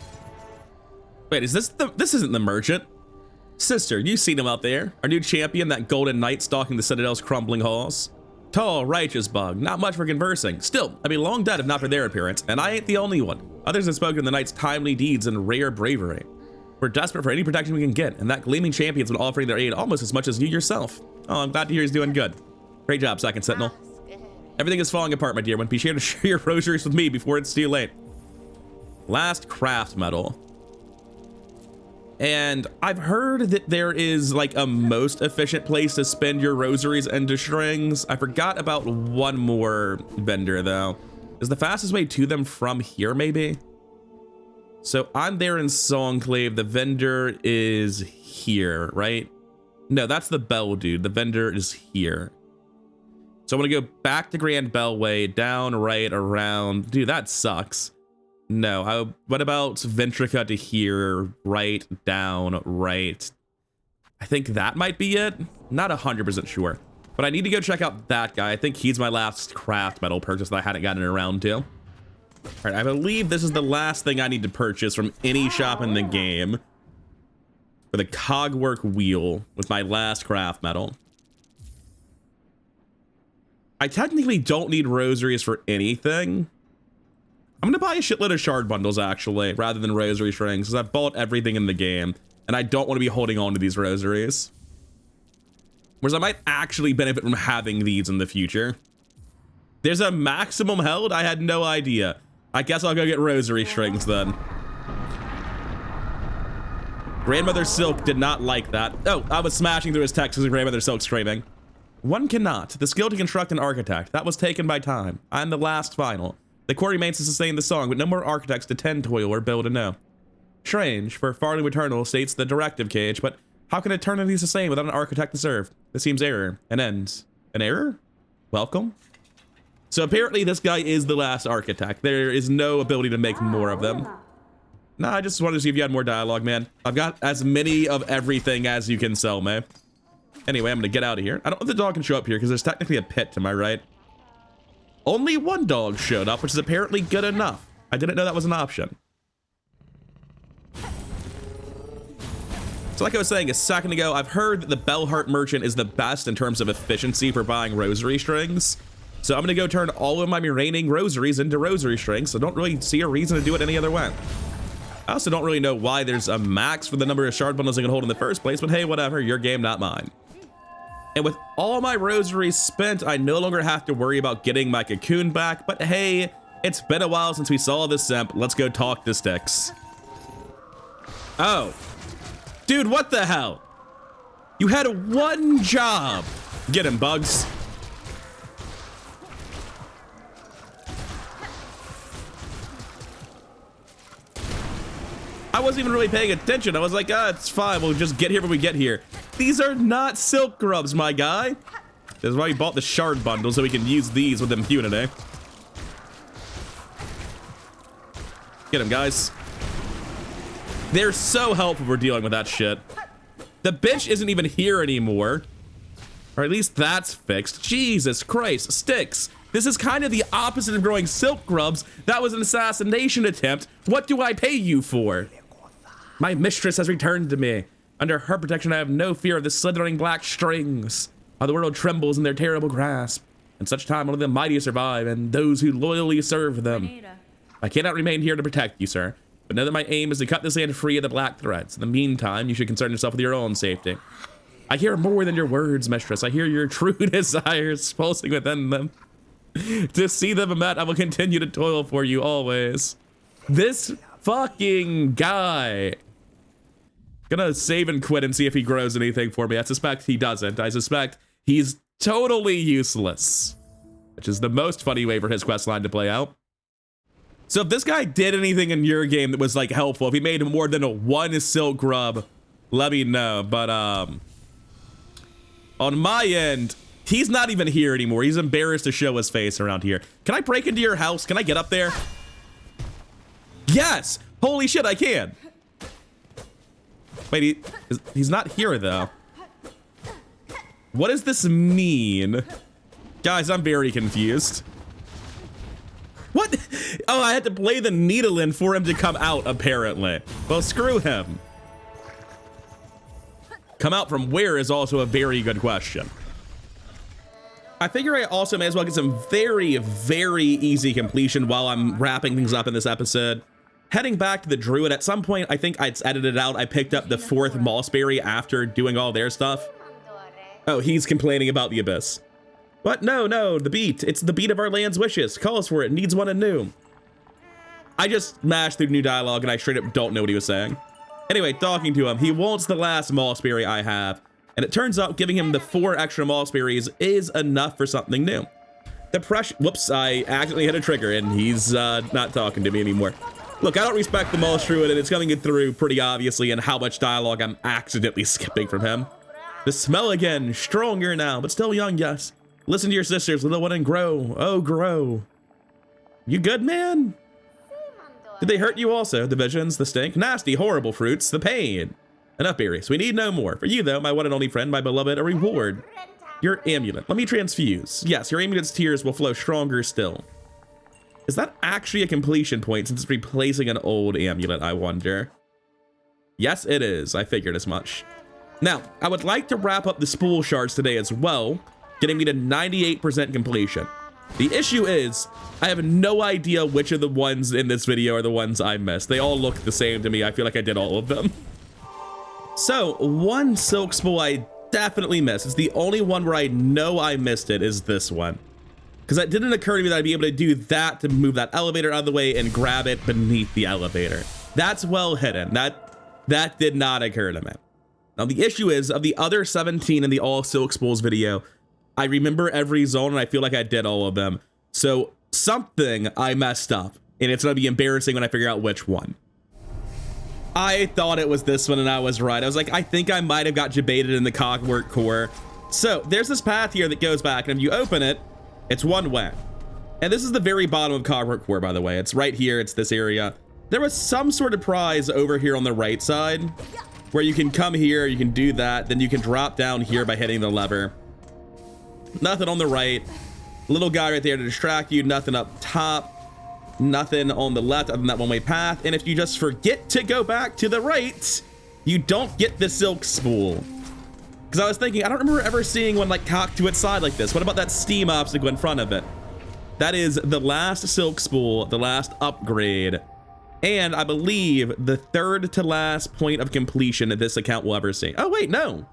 Wait, is this this isn't the merchant? Sister, you've seen him out there. Our new champion, that golden knight stalking the Citadel's crumbling halls. Tall, righteous bug, not much for conversing. Still, I'd be long dead if not for their appearance, and I ain't the only one. Others have spoken of the knight's timely deeds and rare bravery. We're desperate for any protection we can get, and that gleaming champion's been offering their aid almost as much as you yourself. Oh, I'm glad to hear he's doing good. Great job, Second Sentinel. Everything is falling apart, my dear one. Be sure to share your rosaries with me before it's too late. Last craft medal. And I've heard that there is like a most efficient place to spend your rosaries into strings. I forgot about one more vendor though. Is the fastest way to them from here maybe? So I'm there in Songclave. The vendor is here, right? No, that's the bell dude. The vendor is here. So I'm gonna go back to Grand Bellway, down, right, around. Dude, that sucks. No, what about Ventrica to here, right, down, right? I think that might be it. Not 100% sure, but I need to go check out that guy. I think he's my last craft metal purchase that I hadn't gotten around to. All right, I believe this is the last thing I need to purchase from any shop in the game for the cogwork wheel with my last craft metal. I technically don't need rosaries for anything. I'm gonna buy a shitload of shard bundles actually, rather than rosary strings, because I've bought everything in the game, and I don't want to be holding on to these rosaries. Whereas I might actually benefit from having these in the future. There's a maximum held? I had no idea. I guess I'll go get rosary strings then. Grandmother Silk did not like that. Oh, I was smashing through his text as Grandmother Silk screaming. One cannot. The skill to construct an architect. That was taken by time. I'm the last final. The core remains to sustain the song, but no more architects to tend, toil, or build a know. Strange, for Farley Eternal states the directive cage, but how can eternity sustain without an architect to serve? This seems error. An end. An error? Welcome. So apparently this guy is the last architect. There is no ability to make more of them. Nah, I just wanted to see if you had more dialogue, man. I've got as many of everything as you can sell me. Anyway, I'm gonna get out of here. I don't know if the dog can show up here because there's technically a pit to my right. Only one dog showed up, which is apparently good enough. I didn't know that was an option. So like I was saying a second ago, I've heard that the Bellheart Merchant is the best in terms of efficiency for buying rosary strings. So I'm gonna go turn all of my remaining rosaries into rosary strings, so don't really see a reason to do it any other way. I also don't really know why there's a max for the number of shard bundles I can hold in the first place, but hey, whatever, your game, not mine. And with all my rosaries spent, I no longer have to worry about getting my cocoon back, but hey, it's been a while since we saw the simp. Let's go talk to Styx. Oh. Dude, what the hell? You had one job. Get him, Bugs. I wasn't even really paying attention. I was like, ah, it's fine. We'll just get here when we get here. These are not silk grubs, my guy. This is why we bought the shard bundle, so we can use these with impunity. Get him, guys. They're so helpful for dealing with that shit. The bench isn't even here anymore. Or at least that's fixed. Jesus Christ, sticks. This is kind of the opposite of growing silk grubs. That was an assassination attempt. What do I pay you for? My mistress has returned to me. Under her protection, I have no fear of the slithering black strings. How the world trembles in their terrible grasp. In such time, only the mighty survive, and those who loyally serve them. I cannot remain here to protect you, sir. But know that my aim is to cut this land free of the black threads. In the meantime, you should concern yourself with your own safety. I hear more than your words, mistress. I hear your true desires pulsing within them. To see them met, I will continue to toil for you always. This fucking guy. Gonna save and quit and see if he grows anything for me. I suspect he doesn't. I suspect he's totally useless, which is the most funny way for his quest line to play out. So if this guy did anything in your game that was like helpful, if he made more than one silk grub, let me know. But on my end, he's not even here anymore. He's embarrassed to show his face around here. Can I break into your house? Can I get up there? Yes! Holy shit, I can. Wait, he's not here though. What does this mean? Guys, I'm very confused. What? Oh, I had to play the needle in for him to come out, apparently. Well, screw him. Come out from where is also a very good question. I figure I also may as well get some very, very easy completion while I'm wrapping things up in this episode. Heading back to the druid, at some point, I think I'd edited it out. I picked up the 4th mossberry after doing all their stuff. Oh, he's complaining about the abyss. What? No, the beat. It's the beat of our land's wishes. Calls for it, needs one anew. I just mashed through new dialogue and I straight up don't know what he was saying. Anyway, talking to him, he wants the last mossberry I have. And it turns out giving him the 4 extra mossberries is enough for something new. The pressure, whoops, I accidentally hit a trigger and he's not talking to me anymore. Look, I don't respect the moss druid and it's coming through pretty obviously in how much dialogue I'm accidentally skipping from him. The smell again, stronger now, but still young, yes. Listen to your sisters, little one, and grow. Oh, grow. You good, man? Did they hurt you also? The visions, the stink, nasty, horrible fruits, the pain. Enough berries. We need no more. For you, though, my one and only friend, my beloved, a reward. Your amulet. Let me transfuse. Yes, your amulet's tears will flow stronger still. Is that actually a completion point since it's replacing an old amulet, I wonder? Yes, it is. I figured as much. Now, I would like to wrap up the spool shards today as well, getting me to 98% completion. The issue is, I have no idea which of the ones in this video are the ones I missed. They all look the same to me. I feel like I did all of them. So, one silk spool I definitely missed. It's the only one where I know I missed it is this one. Because it didn't occur to me that I'd be able to do that to move that elevator out of the way and grab it beneath the elevator. That's well hidden. That did not occur to me. Now, the issue is, of the other 17 in the all silk spools video, I remember every zone and I feel like I did all of them. So something I messed up and it's gonna be embarrassing when I figure out which one. I thought it was this one and I was right. I was like, I think I might have got debated in the cogwork core. So there's this path here that goes back and if you open it, it's one way. And this is the very bottom of cogwork core, by the way. It's right here, it's this area. There was some sort of prize over here on the right side where you can come here, you can do that, then you can drop down here by hitting the lever. Nothing on the right. Little guy right there to distract you. Nothing up top. Nothing on the left other than that one-way path. And if you just forget to go back to the right, you don't get the silk spool. Because I was thinking, I don't remember ever seeing one like cocked to its side like this. What about that steam obstacle in front of it? That is the last silk spool, the last upgrade. And I believe the 3rd to last point of completion that this account will ever see. Oh, wait, no.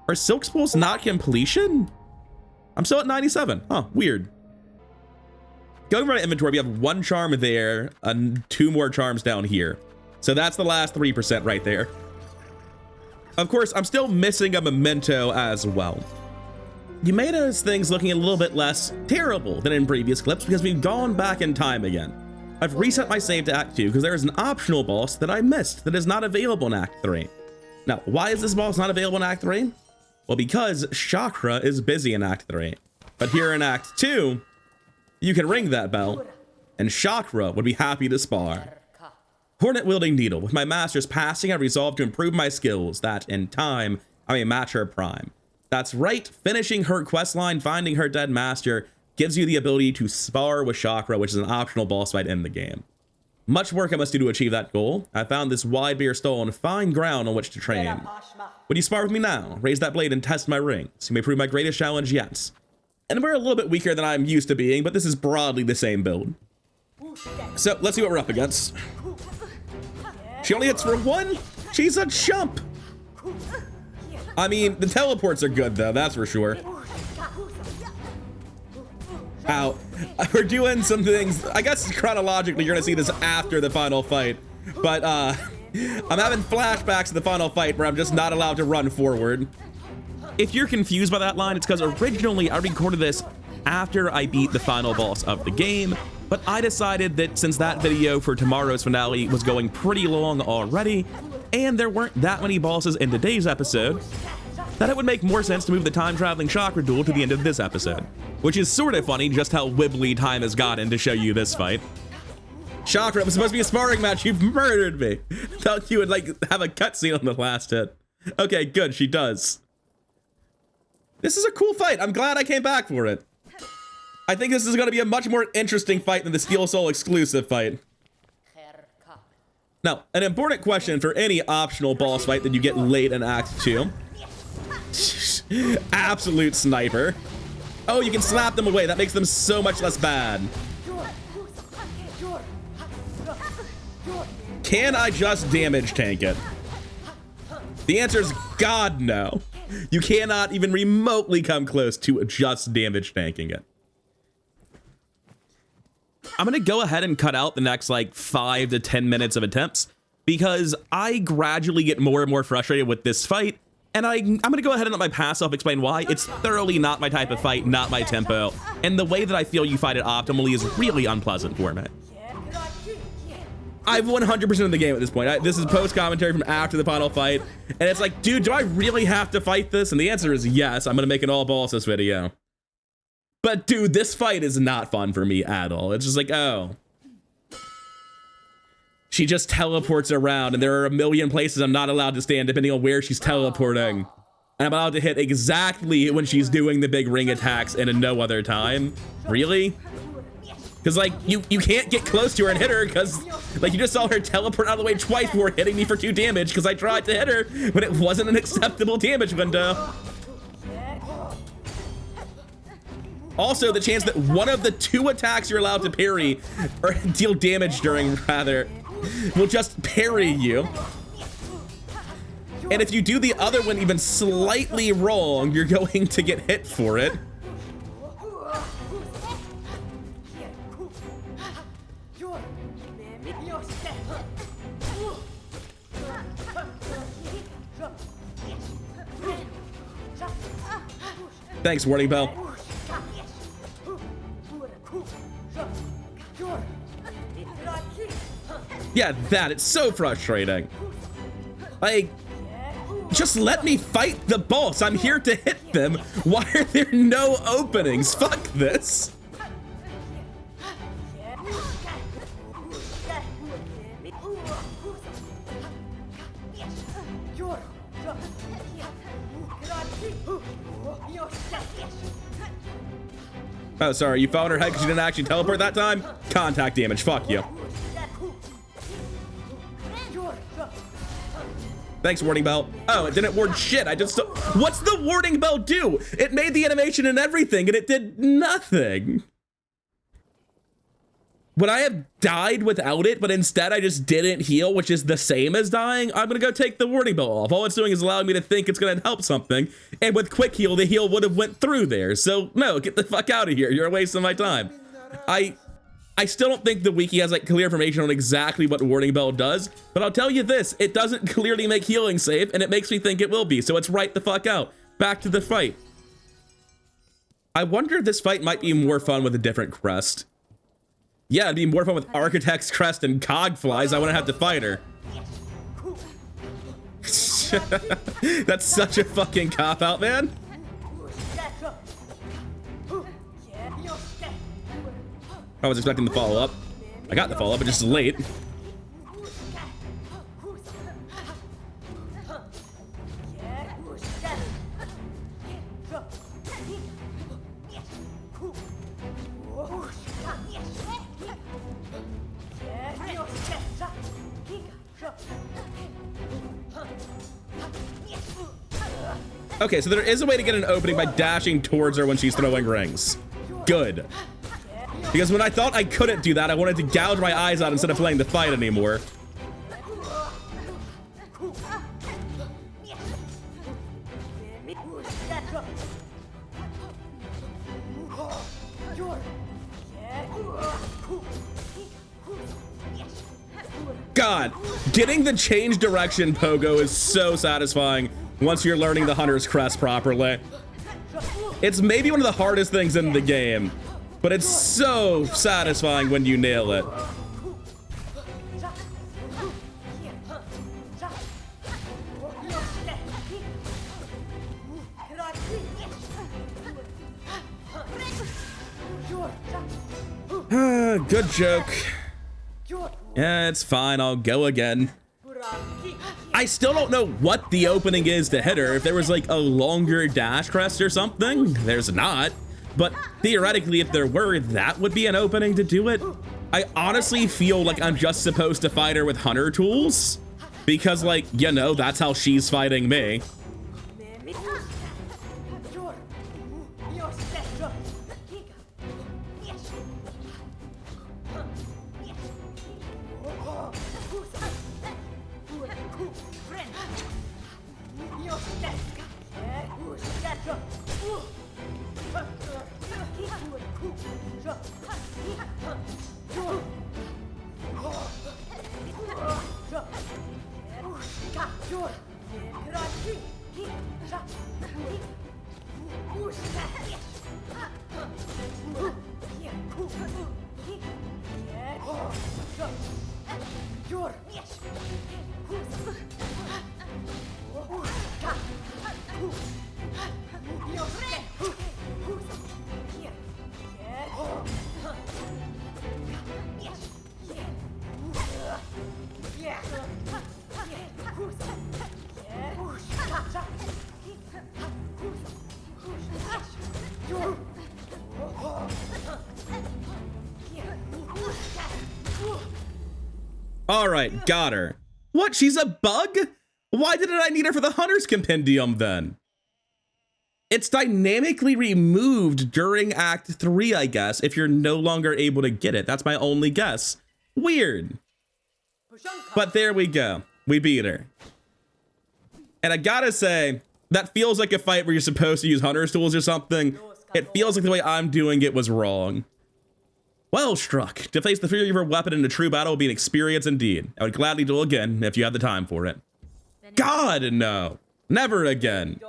Are silk spools not completion? I'm still at 97. Huh, weird. Going over my inventory, we have 1 charm there and 2 more charms down here. So that's the last 3% right there. Of course, I'm still missing a memento as well. You may notice things looking a little bit less terrible than in previous clips because we've gone back in time again. I've reset my save to Act 2 because there is an optional boss that I missed that is not available in Act 3. Now, why is this boss not available in Act 3? Well, because Shakra is busy in Act 3. But here in Act 2, you can ring that bell, and Shakra would be happy to spar. Hornet-wielding Needle. With my master's passing, I resolved to improve my skills, that, in time, I may match her prime. That's right, finishing her questline, finding her dead master, gives you the ability to spar with Shakra, which is an optional boss fight in the game. Much work I must do to achieve that goal. I found this wide bare stone, fine ground on which to train. Would you spar with me now? Raise that blade and test my rings. You may prove my greatest challenge yet. And we're a little bit weaker than I'm used to being, but this is broadly the same build. So let's see what we're up against. She only hits for 1? She's a chump. I mean, the teleports are good though, that's for sure. Ow. We're doing some things. I guess chronologically you're gonna see this after the final fight, but I'm having flashbacks to the final fight where I'm just not allowed to run forward. If you're confused by that line, it's because originally I recorded this after I beat the final boss of the game, but I decided that since that video for tomorrow's finale was going pretty long already, and there weren't that many bosses in today's episode, that it would make more sense to move the time-traveling Chakra duel to the end of this episode. Which is sort of funny just how wibbly time has gotten to show you this fight. Chakra, it was supposed to be a sparring match, you've murdered me! Thought you would, like, have a cutscene on the last hit. Okay, good, she does. This is a cool fight, I'm glad I came back for it. I think this is going to be a much more interesting fight than the Steel Soul exclusive fight. Now, an important question for any optional boss fight that you get late in Act 2. Absolute sniper. Oh, you can slap them away. That makes them so much less bad. Can I just damage tank it? The answer is God, no. You cannot even remotely come close to just damage tanking it. I'm gonna go ahead and cut out the next like 5 to 10 minutes of attempts because I gradually get more and more frustrated with this fight, and I'm gonna go ahead and let my pass off explain why. It's thoroughly not my type of fight, not my tempo, and the way that I feel you fight it optimally is really unpleasant for me. I've 100% of the game at this point. This is post-commentary from after the final fight, and it's like, dude, do I really have to fight this? And the answer is yes. I'm gonna make an all bosses video. But dude, this fight is not fun for me at all. It's just like, oh. She just teleports around, and there are a million places I'm not allowed to stand depending on where she's teleporting. And I'm allowed to hit exactly when she's doing the big ring attacks and in no other time. Really? Because, like, you can't get close to her and hit her because, like, you just saw her teleport out of the way twice before hitting me for 2 damage because I tried to hit her, but it wasn't an acceptable damage window. Also, the chance that one of the 2 attacks you're allowed to parry, or deal damage during, rather, will just parry you. And if you do the other one even slightly wrong, you're going to get hit for it. Thanks, warning bell. Yeah, it's so frustrating. Like, just let me fight the boss. I'm here to hit them. Why are there no openings? Fuck this. Oh, sorry, you fell on her head because you didn't actually teleport that time? Contact damage, fuck you. Thanks, warning bell. Oh, it didn't ward shit. What's the warning bell do? It made the animation and everything, and it did nothing. Would I have died without it, but instead I just didn't heal, which is the same as dying? I'm gonna go take the warning bell off. All it's doing is allowing me to think it's gonna help something, and with quick heal, the heal would have went through there. So no, get the fuck out of here. You're wasting my time. I still don't think the wiki has like clear information on exactly what warning bell does, but I'll tell you this, it doesn't clearly make healing safe, and it makes me think it will be, so it's right the fuck out. Back to the fight. I wonder if this fight might be more fun with a different crest. Yeah, it'd be more fun with Architect's Crest and Cogflies. I wouldn't have to fight her. That's such a fucking cop-out, man. I was expecting the follow-up. I got the follow-up, but just late. Okay, so there is a way to get an opening by dashing towards her when she's throwing rings. Good. Because when I thought I couldn't do that, I wanted to gouge my eyes out instead of playing the fight anymore. God, getting the change direction pogo is so satisfying once you're learning the Hunter's Crest properly. It's maybe one of the hardest things in the game, but it's so satisfying when you nail it. Good joke. Yeah, it's fine. I'll go again. I still don't know what the opening is to hit her. If there was like a longer dash crest or something, there's not. But theoretically, if there were, that would be an opening to do it. I honestly feel like I'm just supposed to fight her with hunter tools because, like, you know, that's how she's fighting me. All right, got her. What, she's a bug? Why didn't I need her for the Hunter's Compendium then? It's dynamically removed during Act 3, I guess, if you're no longer able to get it. That's my only guess. Weird. But there we go. We beat her. And I gotta say, that feels like a fight where you're supposed to use Hunter's tools or something. It feels like the way I'm doing it was wrong. Well struck. To face the fury of her weapon in a true battle would be an experience indeed. I would gladly do it again if you had the time for it. God, no. Never again.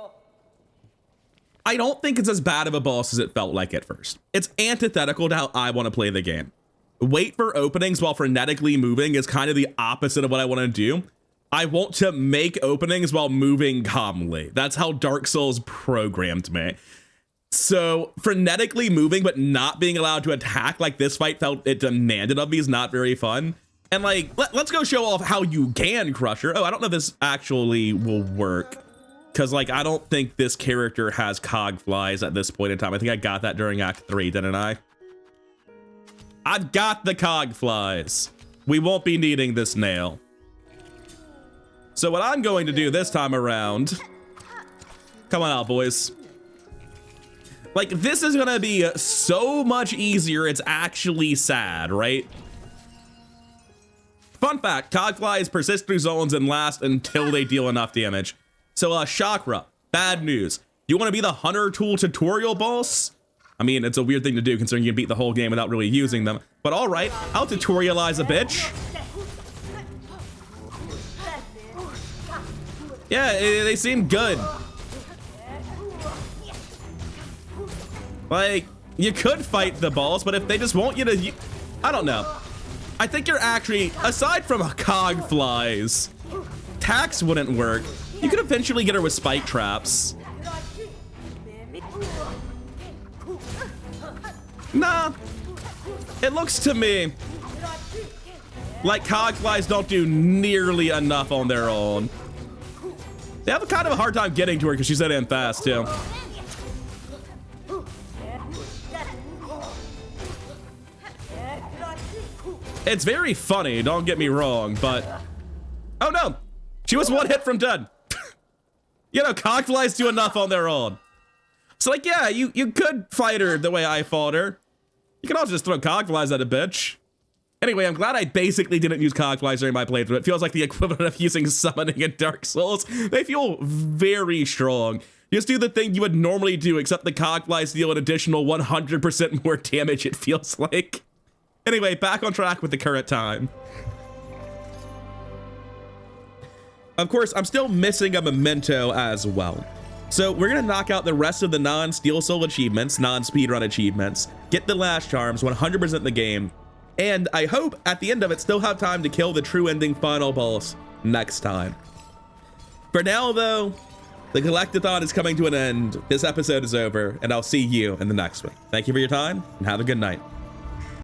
I don't think it's as bad of a boss as it felt like at first. It's antithetical to how I want to play the game. Wait for openings while frenetically moving is kind of the opposite of what I want to do. I want to make openings while moving calmly. That's how Dark Souls programmed me. So frenetically moving but not being allowed to attack like this fight felt it demanded of me is not very fun. And like, let's go show off how you can crush her. Oh, I don't know if this actually will work. Because like, I don't think this character has cog flies at this point in time. I think I got that during Act 3, didn't I? I've got the cog flies. We won't be needing this nail. So what I'm going to do this time around, come on out, boys. Like, this is gonna be so much easier, it's actually sad, right? Fun fact, cogflies persist through zones and last until they deal enough damage. So, Shakra, bad news. You wanna be the hunter tool tutorial boss? I mean, it's a weird thing to do considering you can beat the whole game without really using them. But all right, I'll tutorialize a bitch. Yeah, they seem good. Like, you could fight the boss, but if they just want you to... I don't know. I think you're actually, aside from cog flies, tax wouldn't work. You could eventually get her with spike traps. Nah, it looks to me like cog flies don't do nearly enough on their own. They have a kind of a hard time getting to her because she's that damn fast too. It's very funny, don't get me wrong, but oh no, she was one hit from dead. You know, cog flies do enough on their own. So like, yeah, you could fight her the way I fought her. You can also just throw cog flies at a bitch. Anyway, I'm glad I basically didn't use cog flies during my playthrough. It feels like the equivalent of using summoning in Dark Souls. They feel very strong. Just do the thing you would normally do, except the cog flies deal an additional 100% more damage, it feels like. Anyway, back on track with the current time. Of course, I'm still missing a memento as well. So we're gonna knock out the rest of the non-Steel Soul achievements, non-speedrun achievements, get the last charms, 100% the game, and I hope at the end of it still have time to kill the true ending final boss next time. For now though, the collectathon is coming to an end. This episode is over, and I'll see you in the next one. Thank you for your time, and have a good night.